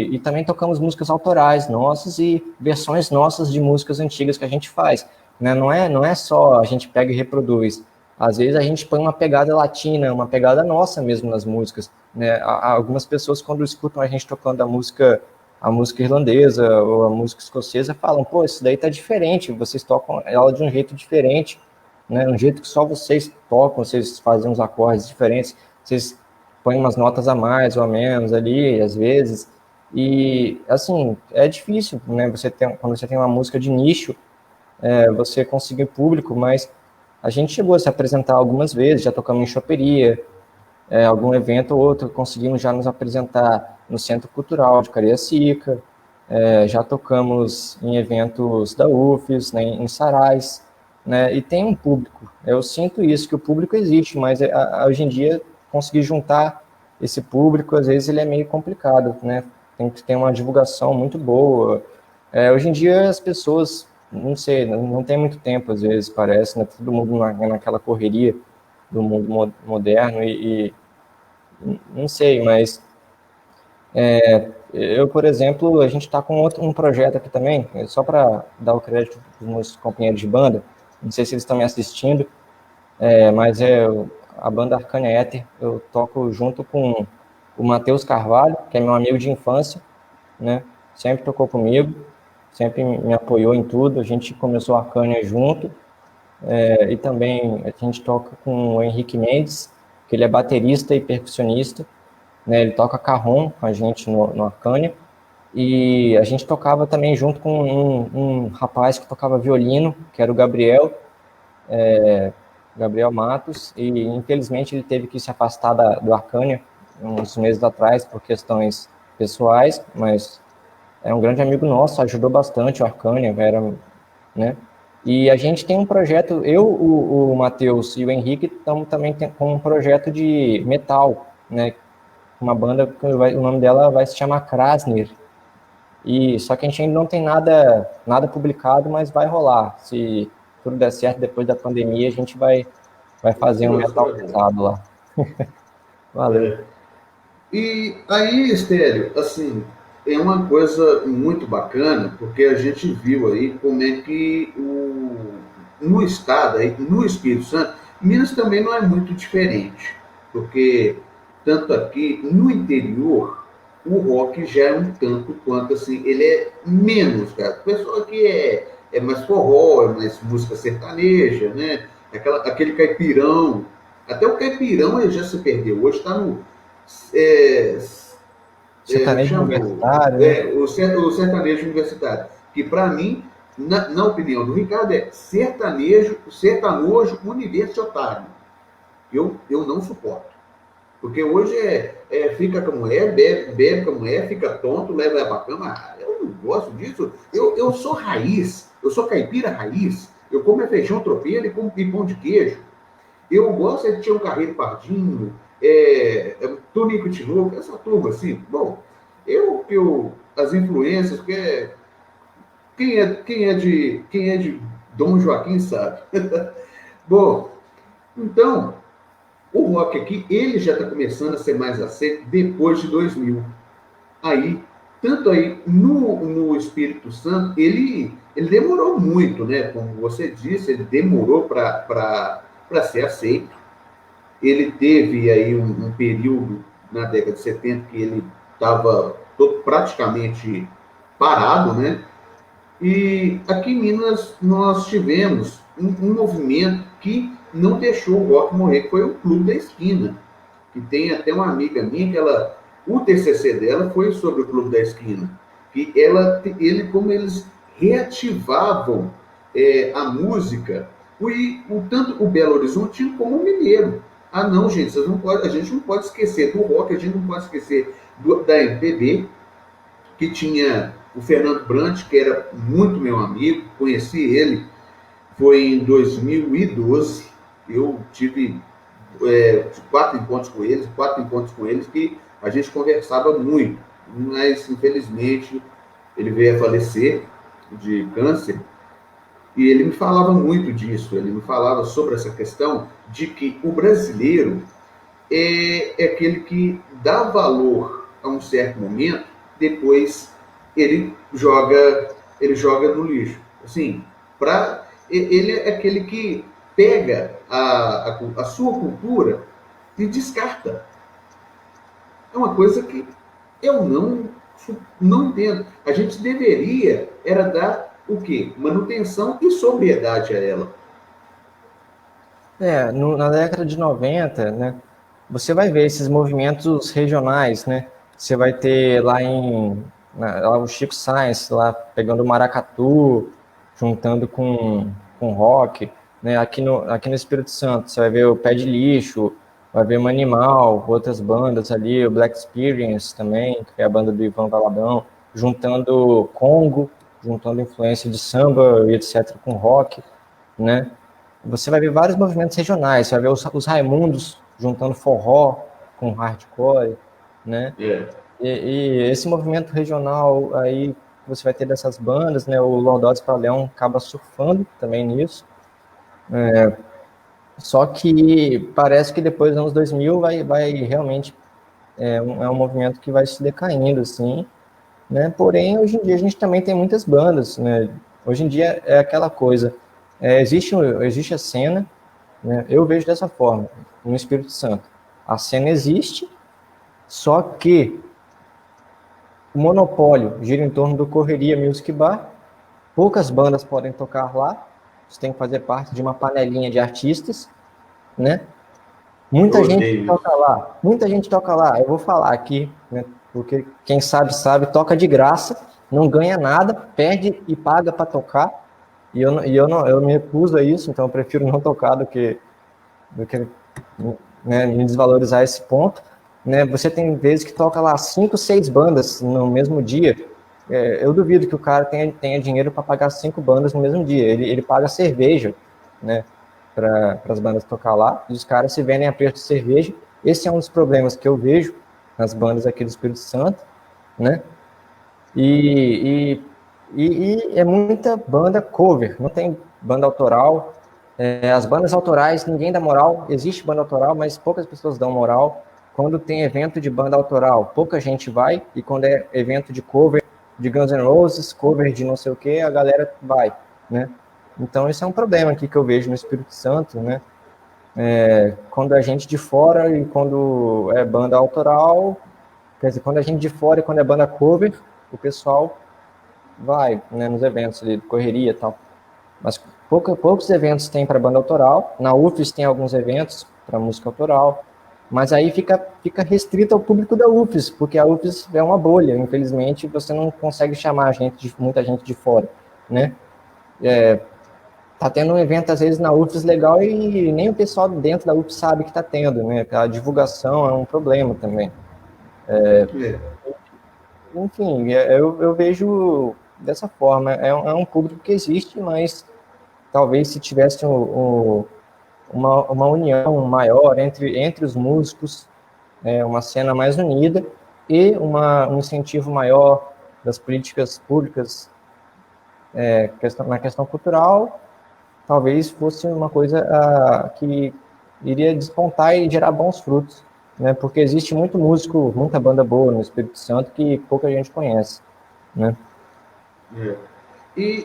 E também tocamos músicas autorais nossas e versões nossas de músicas antigas que a gente faz, né? Não é só a gente pega e reproduz. Às vezes a gente põe uma pegada latina, uma pegada nossa mesmo nas músicas, né? Algumas pessoas quando escutam a gente tocando a música irlandesa ou a música escocesa falam, pô, isso daí tá diferente, vocês tocam ela de um jeito diferente, né? Um jeito que só vocês tocam, vocês fazem uns acordes diferentes, vocês põem umas notas a mais ou a menos ali, às vezes. E, assim, é difícil, né? Quando você tem uma música de nicho, você conseguir público, mas a gente chegou a se apresentar algumas vezes, já tocamos em choperia, algum evento ou outro, conseguimos já nos apresentar no Centro Cultural de Cariacica, já tocamos em eventos da UFES, né, em Sarais, né, e tem um público. Eu sinto isso, que o público existe, mas hoje em dia conseguir juntar esse público, às vezes ele é meio complicado, né? Tem que ter uma divulgação muito boa. Hoje em dia as pessoas, não sei, não tem muito tempo, às vezes, parece, né? Todo mundo naquela correria do mundo moderno e não sei, mas eu, por exemplo, a gente está com um projeto aqui também, só para dar o crédito para os meus companheiros de banda, não sei se eles estão me assistindo, mas a banda Arcânia Éter, eu toco junto com o Matheus Carvalho, que é meu amigo de infância, né? Sempre tocou comigo, sempre me apoiou em tudo, a gente começou a Arcânia junto, e também a gente toca com o Henrique Mendes, que ele é baterista e percussionista, né? Ele toca carrom com a gente no Arcânia, e a gente tocava também junto com um rapaz que tocava violino, que era o Gabriel Matos, e infelizmente ele teve que se afastar do Arcânia uns meses atrás por questões pessoais, mas é um grande amigo nosso, ajudou bastante o Arcânia, né? E a gente tem um projeto, eu, o Matheus e o Henrique estamos também com um projeto de metal, né? Uma banda que o nome dela vai se chamar Krasner. E só que a gente ainda não tem nada publicado, mas vai rolar. Se tudo der certo depois da pandemia, a gente vai fazer um Nossa, que metal bacana. pesado lá. Valeu. E aí, Estélio, assim, é uma coisa muito bacana, porque a gente viu aí como é que no estado, aí, no Espírito Santo, Minas também não é muito diferente, porque tanto aqui no interior, o rock já é um tanto quanto assim, ele é menos, cara. O pessoal aqui é mais forró, é mais música sertaneja, né? Aquele caipirão. Até o caipirão ele já se perdeu. Hoje está no é, Sertanejo chama universitário, né? o sertanejo universitário, que para mim, na opinião do Ricardo, é sertanojo universitário. Eu não suporto. Porque hoje fica com a mulher, bebe com a mulher, fica tonto, leva ela pra cama. Eu não gosto disso. Eu sou raiz, eu sou caipira raiz. Eu como feijão tropeiro e como pão de queijo. Eu gosto de Tião Carreiro Pardinho, Tonico Tinoco, essa turma assim. Bom, as influências, porque quem é de Dom Joaquim sabe. Bom, então, o rock aqui, ele já está começando a ser mais aceito depois de 2000. Aí, tanto aí no Espírito Santo, ele demorou muito, né? Como você disse, ele demorou para ser aceito. Ele teve aí um período na década de 70 que ele estava praticamente parado, né? E aqui em Minas nós tivemos um movimento que não deixou o rock morrer, que foi o Clube da Esquina, que tem até uma amiga minha que o TCC dela foi sobre o Clube da Esquina, que como eles reativavam a música, tanto o Belo Horizonte como o Mineiro. Ah, não, gente, a gente não pode esquecer do rock, a gente não pode esquecer da MPB, que tinha o Fernando Brant, que era muito meu amigo, conheci ele, foi em 2012, eu tive 4 encontros com eles, que a gente conversava muito, mas infelizmente ele veio a falecer de câncer, e ele me falava muito disso, ele me falava sobre essa questão de que o brasileiro é aquele que dá valor a um certo momento, depois ele joga no lixo. Assim, ele é aquele que pega a sua cultura e descarta. É uma coisa que eu não entendo. A gente deveria era dar o quê? Manutenção e sobriedade a ela. Na década de 90, né, você vai ver esses movimentos regionais, né? Você vai ter lá o Chico Science, lá pegando o maracatu, juntando com rock, né? Aqui no Espírito Santo, você vai ver o Pé de Lixo, vai ver o Manimal, outras bandas ali, o Black Experience também, que é a banda do Ivan Valadão, juntando Congo, juntando influência de samba e etc. com rock, né? Você vai ver vários movimentos regionais, você vai ver os Raimundos juntando forró com hardcore, né? É. E esse movimento regional aí você vai ter dessas bandas, né? O Lordotes para Leão acaba surfando também nisso. Só que parece que depois dos anos 2000 vai realmente um movimento que vai se decaindo, assim, né? Porém, hoje em dia a gente também tem muitas bandas, né? Hoje em dia é aquela coisa, existe a cena, né? Eu vejo dessa forma, no Espírito Santo. A cena existe, só que o monopólio gira em torno do Correria Music Bar, poucas bandas podem tocar lá, você tem que fazer parte de uma panelinha de artistas, né? Eu Muita gente odeio toca isso. lá, muita gente toca lá. Eu vou falar aqui, né? Porque quem sabe, toca de graça, não ganha nada, perde e paga para tocar. Eu me recuso a isso, então eu prefiro não tocar do que né, me desvalorizar esse ponto. Né? Você tem vezes que toca lá 5, 6 bandas no mesmo dia. eu duvido que o cara tenha dinheiro para pagar 5 bandas no mesmo dia. Ele paga cerveja, né, para as bandas tocar lá, e os caras se vendem a preço de cerveja. Esse é um dos problemas que eu vejo nas bandas aqui do Espírito Santo, né? E é muita banda cover, não tem banda autoral. As bandas autorais, ninguém dá moral. Existe banda autoral, mas poucas pessoas dão moral. Quando tem evento de banda autoral, pouca gente vai. E quando é evento de cover de Guns N' Roses, cover de não sei o que, a galera vai, né? Então, esse é um problema aqui que eu vejo no Espírito Santo, né? Quando é gente de fora e quando é banda autoral, quer dizer, quando é gente de fora e quando é banda cover, o pessoal vai, né, nos eventos ali, correria e tal. Mas poucos eventos tem para banda autoral. Na UFES tem alguns eventos para música autoral, mas aí fica restrito ao público da UFES, porque a UFES é uma bolha. Infelizmente, você não consegue chamar muita gente de fora, né? Tá tendo um evento às vezes na UFES legal e nem o pessoal dentro da UFES sabe que está tendo, né? A divulgação é um problema também. É, Enfim, eu vejo dessa forma. É um público que existe, mas talvez se tivesse uma união maior entre os músicos, uma cena mais unida e um incentivo maior das políticas públicas na questão cultural, talvez fosse uma coisa que iria despontar e gerar bons frutos, né? Porque existe muito músico, muita banda boa no Espírito Santo que pouca gente conhece, né? é.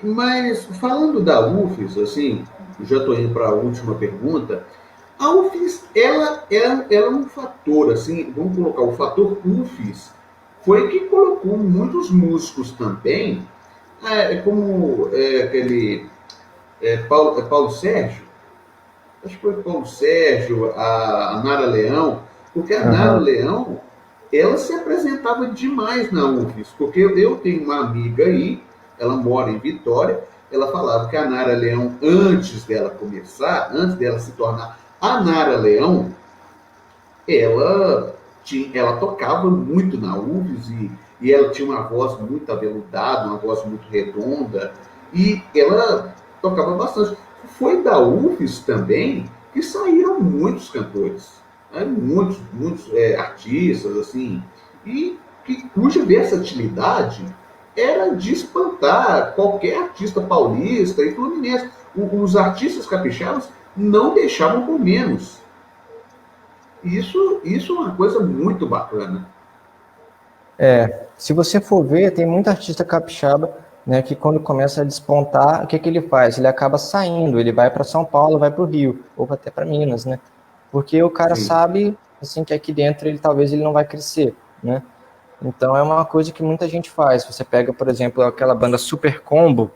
Mas falando da UFES, assim, já estou indo para a última pergunta. A UFES, ela é um fator, assim, vamos colocar o fator UFES, foi que colocou muitos músicos também, como aquele Paulo Sérgio, acho que foi Paulo Sérgio, a Nara Leão, porque a Nara Aham. Leão, ela se apresentava demais na UFES, porque eu tenho uma amiga aí, ela mora em Vitória, ela falava que a Nara Leão, antes dela começar, antes dela se tornar a Nara Leão, ela tocava muito na UFES e ela tinha uma voz muito aveludada, uma voz muito redonda, e ela tocava bastante. Foi da UFES também que saíram muitos cantores, né? Muitos artistas, assim, cuja versatilidade era de espantar qualquer artista paulista e fluminense. Os artistas capixabas não deixavam por menos. Isso é uma coisa muito bacana. Se você for ver, tem muito artista capixaba, né, que quando começa a despontar, o que que ele faz? Ele acaba saindo, ele vai para São Paulo, vai para o Rio, ou até para Minas, né? Porque o cara Sim. sabe, assim, que aqui dentro talvez ele não vai crescer, né? Então é uma coisa que muita gente faz. Você pega, por exemplo, aquela banda Super Combo,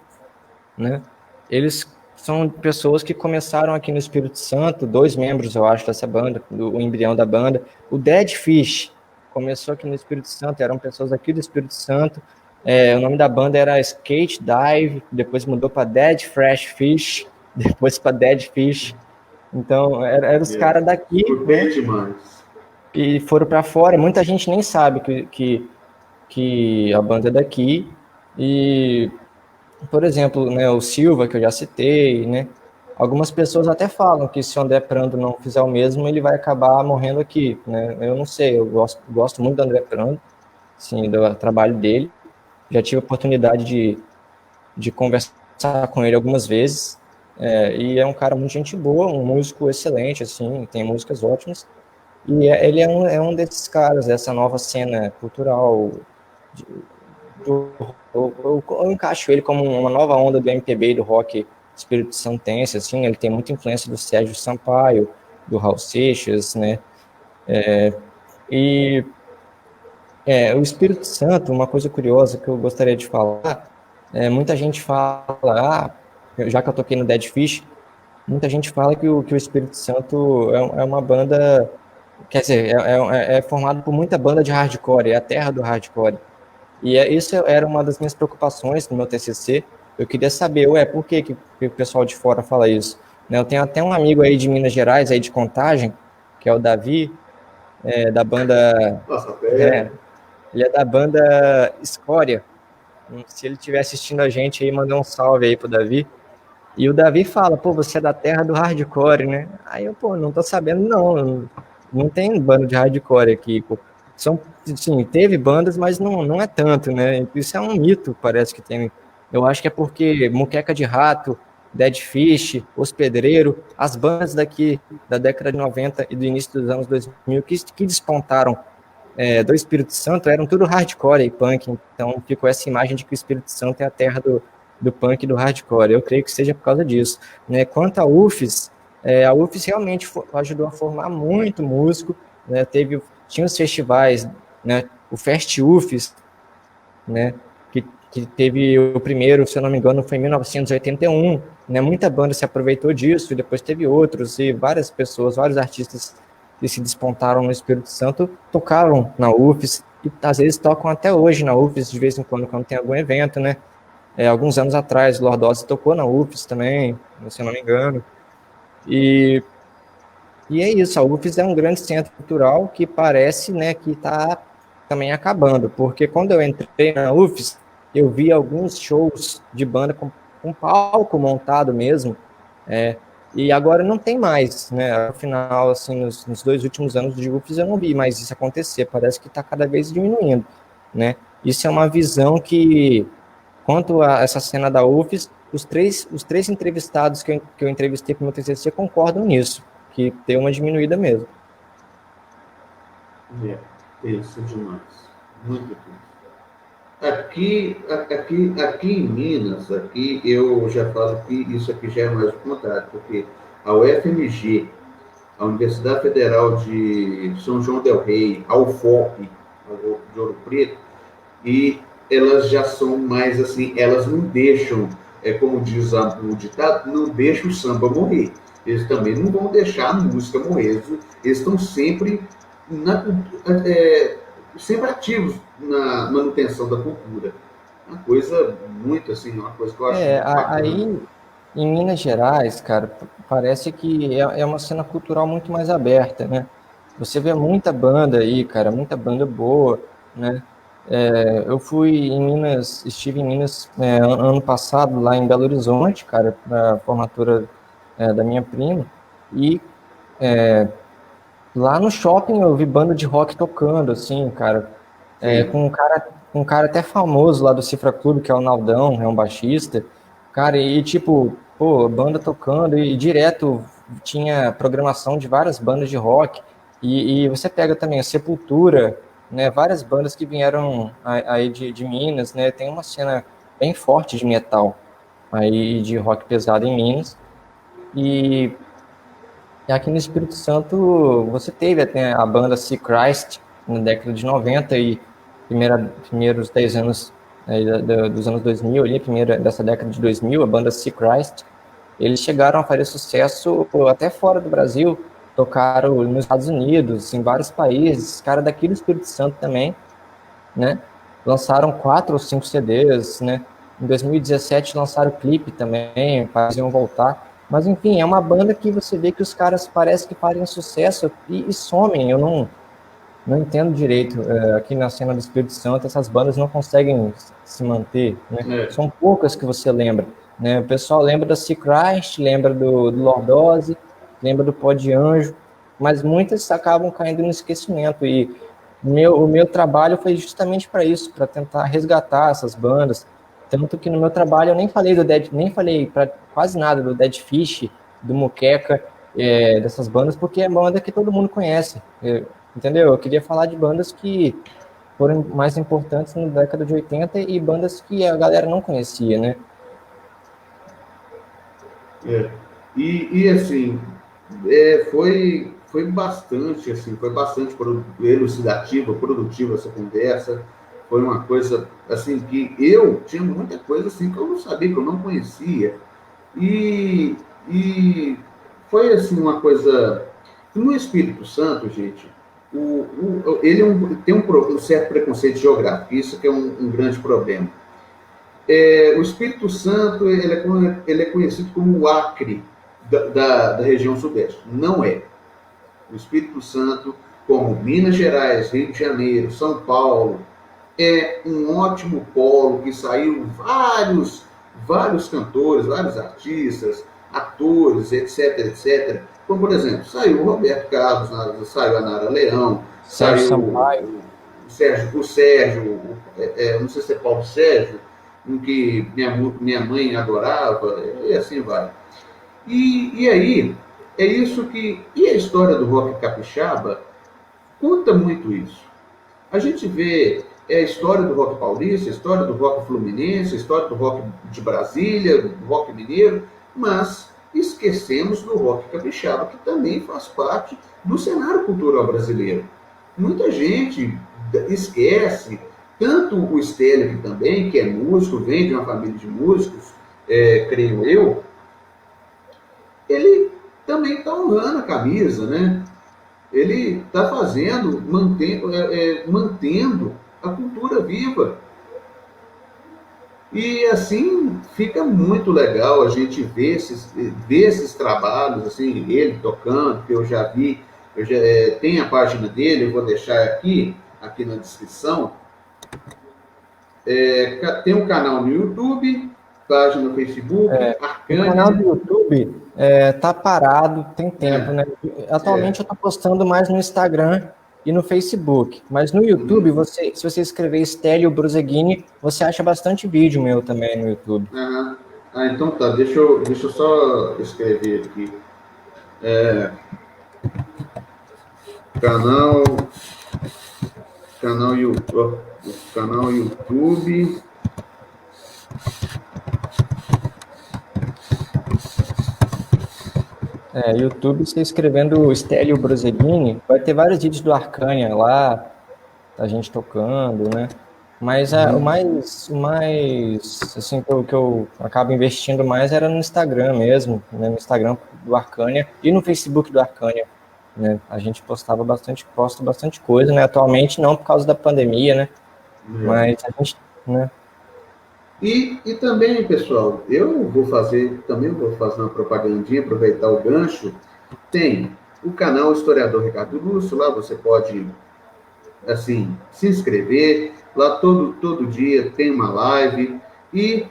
né? Eles são pessoas que começaram aqui no Espírito Santo, 2 membros, eu acho, dessa banda, o embrião da banda. O Dead Fish começou aqui no Espírito Santo, eram pessoas aqui do Espírito Santo. O nome da banda era Skate Dive, depois mudou para Dead Fresh Fish, depois para Dead Fish. Então, eram os É. caras daqui, Escutei né? demais. E foram para fora. Muita gente nem sabe que a banda é daqui. E por exemplo, né, o Silva, que eu já citei, né? Algumas pessoas até falam que se o André Prando não fizer o mesmo, ele vai acabar morrendo aqui, né? Eu não sei, eu gosto muito do André Prando, sim, do trabalho dele. Já tive a oportunidade de conversar com ele algumas vezes, e é um cara muito gente boa, um músico excelente, assim, tem músicas ótimas. E ele é um desses caras, dessa nova cena cultural. de- eu encaixo ele como uma nova onda do MPB e do rock espírito santense, assim, ele tem muita influência do Sérgio Sampaio, do Raul Seixas, né? E o Espírito Santo, uma coisa curiosa que eu gostaria de falar, muita gente fala, já que eu toquei no Dead Fish, muita gente fala que o Espírito Santo é uma banda, quer dizer, é formado por muita banda de hardcore, é a terra do hardcore. E isso era uma das minhas preocupações no meu TCC. Eu queria saber, por que o pessoal de fora fala isso? Né, eu tenho até um amigo aí de Minas Gerais, aí de Contagem, que é o Davi, da banda, Nossa, ele é da banda Escória. Se ele estiver assistindo a gente aí, mandar um salve aí pro Davi. E o Davi fala, pô, você é da terra do hardcore, né? Aí eu, pô, não tô sabendo, não. Não tem banda de hardcore aqui, pô. Sim, teve bandas, mas não é tanto, né? Isso é um mito, parece que tem. Eu acho que é porque Muqueca de Rato, Dead Fish, Os Pedreiro, as bandas daqui da década de 90 e do início dos anos 2000 que despontaram do Espírito Santo eram tudo hardcore e punk, então ficou essa imagem de que o Espírito Santo é a terra do punk e do hardcore. Eu creio que seja por causa disso. Né? Quanto à UFES, a UFES realmente ajudou a formar muito músico, né? Tinha os festivais, né? O Fest UFES, né? Que teve o primeiro, se eu não me engano, foi em 1981, né? Muita banda se aproveitou disso, e depois teve outros, e várias pessoas, vários artistas que se despontaram no Espírito Santo tocaram na UFES, e às vezes tocam até hoje na UFES, de vez em quando tem algum evento, né? Alguns anos atrás, Lordose tocou na UFES também, se eu não me engano. E é isso, a UFES é um grande centro cultural que parece, né, que está também acabando, porque quando eu entrei na UFES, eu vi alguns shows de banda com palco montado mesmo, e agora não tem mais, né, no final, assim, nos 2 últimos anos de UFES eu não vi mais isso acontecer, parece que está cada vez diminuindo, né, isso é uma visão que, quanto a essa cena da UFES, os três entrevistados que eu entrevistei para o meu TCC concordam nisso, que deu uma diminuída mesmo. Isso demais. Muito difícil. Aqui em Minas, aqui eu já falo que isso aqui já é mais o contrário, porque a UFMG, a Universidade Federal de São João del Rei, a UFOP, de Ouro Preto, e elas já são mais assim, elas não deixam, como diz o ditado, não deixam o samba morrer. Eles também não vão deixar a música morrer. Eles estão sempre, sempre ativos na manutenção da cultura. Uma coisa muito assim, uma coisa que eu acho muito bacana. Aí em Minas Gerais, cara, parece que é uma cena cultural muito mais aberta, né? Você vê muita banda aí, cara, muita banda boa, né? Eu fui em Minas, estive em Minas ano passado, lá em Belo Horizonte, cara, para a formatura da minha prima, e lá no shopping eu vi banda de rock tocando, assim, cara, Sim. com um cara até famoso lá do Cifra Clube, que é o Naldão, é um baixista, cara, e tipo, pô, banda tocando, e direto tinha programação de várias bandas de rock, e você pega também a Sepultura, né, várias bandas que vieram aí de Minas, né, tem uma cena bem forte de metal aí, de rock pesado em Minas, e aqui no Espírito Santo, você teve até a banda Sea Christ na década de 90 e primeiros 10 anos dos anos 2000, ali, primeira dessa década de 2000, a banda Sea Christ, eles chegaram a fazer sucesso até fora do Brasil, tocaram nos Estados Unidos, em vários países, cara daqui do Espírito Santo também, né? Lançaram 4 ou 5 CDs, né? Em 2017 lançaram o clipe também, faziam voltar. Mas enfim, é uma banda que você vê que os caras parece que fazem sucesso e somem. Eu não entendo direito. Aqui na cena do Espírito Santo, essas bandas não conseguem se manter, né? É, São poucas que você lembra, né? O pessoal lembra da Sea Christ, lembra do Lordose, lembra do Pó de Anjo, mas muitas acabam caindo no esquecimento. E o meu trabalho foi justamente para isso, para tentar resgatar essas bandas. Tanto que no meu trabalho eu nem falei nem falei para quase nada do Dead Fish, do Muqueca, dessas bandas, porque é banda que todo mundo conhece. Entendeu? Eu queria falar de bandas que foram mais importantes na década de 80 e bandas que a galera não conhecia, né? é. E assim, foi bastante elucidativa, produtiva essa conversa. Foi uma coisa assim que eu tinha muita coisa assim que eu não sabia, que eu não conhecia. E, e foi assim uma coisa. No Espírito Santo, gente, ele tem um certo preconceito geográfico, isso que é um grande problema. O Espírito Santo ele é conhecido como o Acre da região sudeste. Não é. O Espírito Santo, como Minas Gerais, Rio de Janeiro, São Paulo, é um ótimo polo que saiu vários cantores, vários artistas, atores, etc, etc. Como, por exemplo, saiu o Roberto Carlos, saiu a Nara Leão, Sérgio saiu Sampaio. o Sérgio, não sei se é Paulo Sérgio, um que minha mãe adorava, e assim vai. E aí, é isso que. E a história do rock capixaba conta muito isso. A gente vê a história do rock paulista, a história do rock fluminense, a história do rock de Brasília, do rock mineiro, mas esquecemos do rock capixaba, que também faz parte do cenário cultural brasileiro. Muita gente esquece, tanto o Stélio que também, que é músico, vem de uma família de músicos, creio eu, ele também está honrando a camisa, né? Ele está mantendo a cultura viva. E assim fica muito legal a gente ver esses trabalhos, assim, ele tocando, que eu já vi, tem a página dele, eu vou deixar aqui na descrição. Tem um canal no YouTube, página no Facebook, O canal do YouTube tá parado, tem tempo, né? Atualmente eu tô postando mais no Instagram e no Facebook, mas no YouTube, se você escrever Stélio Bruseghini, você acha bastante vídeo meu também no YouTube. Então tá, deixa eu só escrever aqui. Canal YouTube. YouTube, você escrevendo Stélio Bruseghini, vai ter vários vídeos do Arcânia lá, a gente tocando, né? Mas o mais assim, que eu acabo investindo mais era no Instagram mesmo, né? No Instagram do Arcânia e no Facebook do Arcânia, né? A gente posta bastante coisa, né? Atualmente não por causa da pandemia, né? Mas a gente, né? E também, pessoal, eu vou fazer uma propagandinha, aproveitar o gancho. Tem o canal Historiador Ricardo Lúcio, lá você pode, assim, se inscrever. Lá todo dia tem uma live. E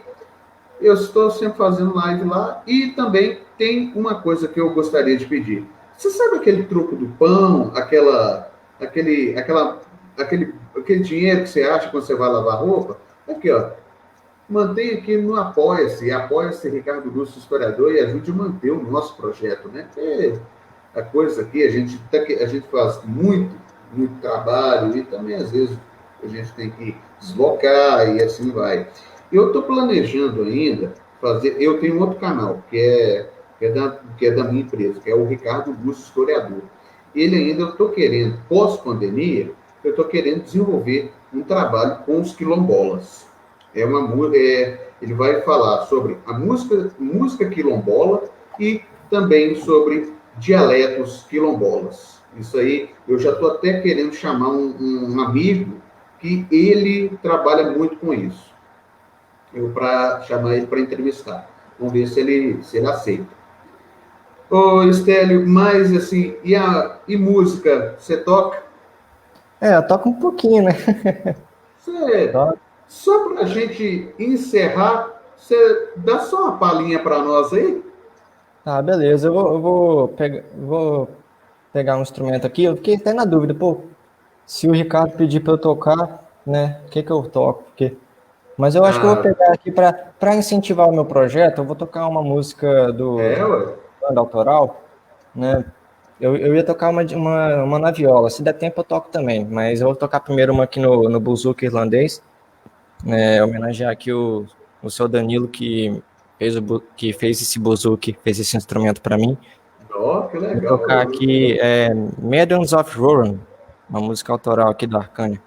eu estou sempre fazendo live lá. E também tem uma coisa que eu gostaria de pedir. Você sabe aquele troco do pão, aquele dinheiro que você acha quando você vai lavar roupa? Aqui, ó. Mantenha aqui no Apoia-se Ricardo Lúcio Historiador, e ajude a manter o nosso projeto, né? Porque a coisa aqui, a gente faz muito trabalho, e também às vezes a gente tem que deslocar e assim vai. Eu estou planejando ainda eu tenho um outro canal, que é da minha empresa, que é o Ricardo Lúcio Historiador. Eu estou querendo, pós-pandemia, eu estou querendo desenvolver um trabalho com os quilombolas. Ele vai falar sobre a música quilombola e também sobre dialetos quilombolas. Isso aí, eu já estou até querendo chamar um amigo que ele trabalha muito com isso. Para chamar ele para entrevistar. Vamos ver se ele aceita. Ô, Estélio, mas assim, e música, você toca? Eu toco um pouquinho, né? Só para a gente encerrar, você dá só uma palhinha para nós aí? Tá, beleza. Eu vou pegar um instrumento aqui. Eu fiquei até na dúvida, pô, se o Ricardo pedir para eu tocar, né, o que eu toco? Mas eu acho que eu vou pegar aqui para incentivar o meu projeto, eu vou tocar uma música do banda autoral, né? Eu ia tocar uma na viola, se der tempo eu toco também, mas eu vou tocar primeiro uma aqui no buzuki irlandês, né, homenagear aqui o seu Danilo que fez esse buzuki, fez esse instrumento para mim. Que legal. Vou tocar aqui Maidens of Rohan, uma música autoral aqui do Arcânia,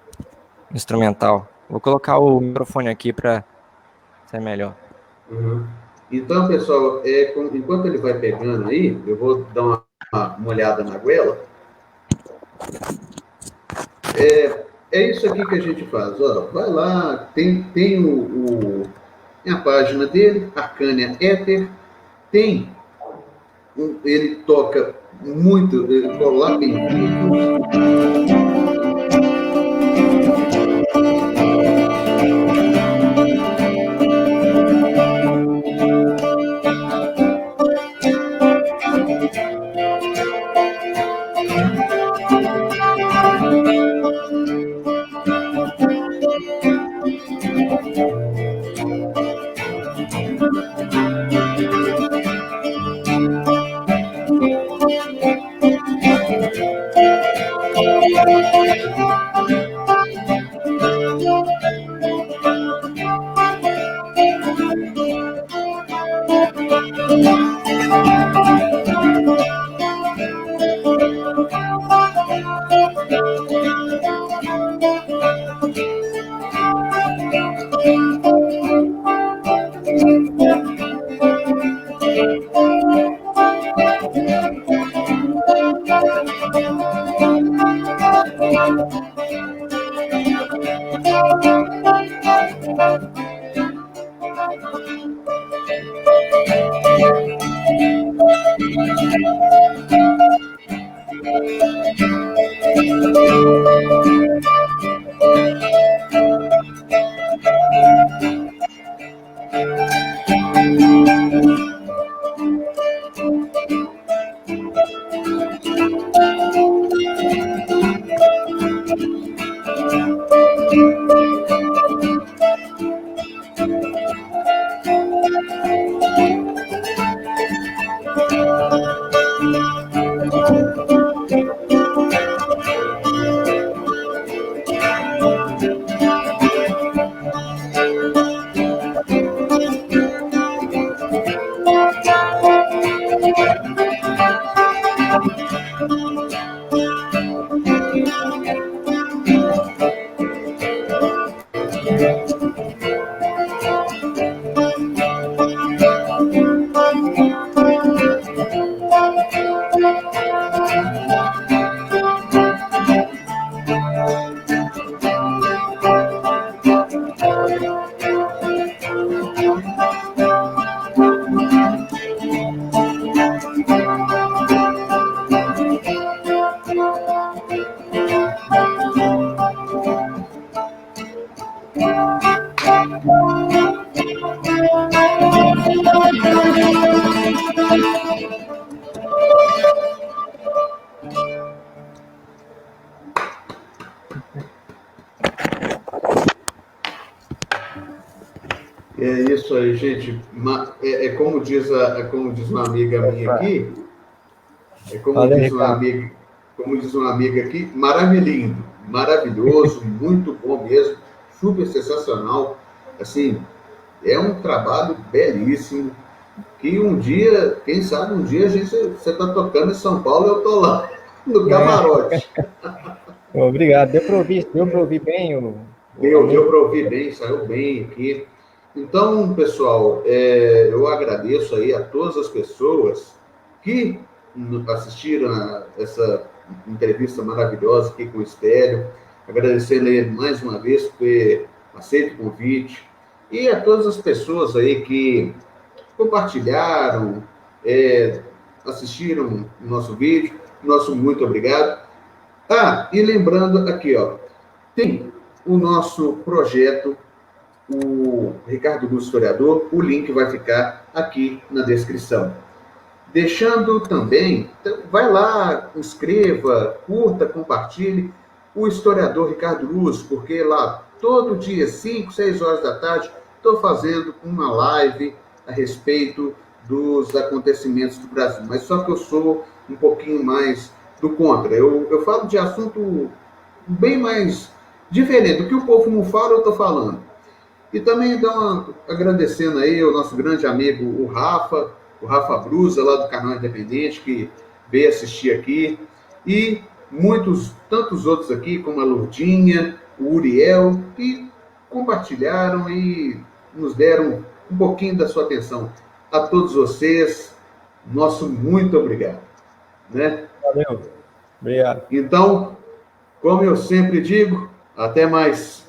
instrumental. Vou colocar o microfone aqui para ser melhor. Então, pessoal, enquanto ele vai pegando aí, eu vou dar uma olhada na goela. É isso aqui que a gente faz. Ó, vai lá, tem a página dele, Arcânia Éter. Ele toca muito, lá tem vídeos. É isso aí, gente. Como diz uma amiga minha aqui, como diz uma amiga aqui, maravilhindo, maravilhoso, muito bom mesmo, super sensacional. Assim, é um trabalho belíssimo. Que um dia, quem sabe, um dia você está tocando em São Paulo, eu estou lá no camarote. Obrigado. Deu para ouvir bem? Deu para ouvir bem, saiu bem aqui. Então, pessoal, eu agradeço aí a todas as pessoas que assistiram a essa entrevista maravilhosa aqui com o Estélio, agradecendo a ele mais uma vez por ter aceito o convite, e a todas as pessoas aí que compartilharam, assistiram o nosso vídeo, nosso muito obrigado. E lembrando aqui, tem o nosso projeto, o Ricardo Luz Historiador, o link vai ficar aqui na descrição. Deixando também, vai lá, inscreva, curta, compartilhe o historiador Ricardo Luz, porque lá, todo dia, 5, 6 horas da tarde, estou fazendo uma live a respeito dos acontecimentos do Brasil, mas só que eu sou um pouquinho mais do contra. Eu falo de assunto bem mais diferente do que o povo não fala, eu estou falando. E também agradecendo aí ao nosso grande amigo, o Rafa Brusa, lá do canal Independente, que veio assistir aqui, e tantos outros aqui, como a Lourdinha, o Uriel, que compartilharam e nos deram um pouquinho da sua atenção. A todos vocês, nosso muito obrigado. Né? Valeu. Obrigado. Então, como eu sempre digo, até mais.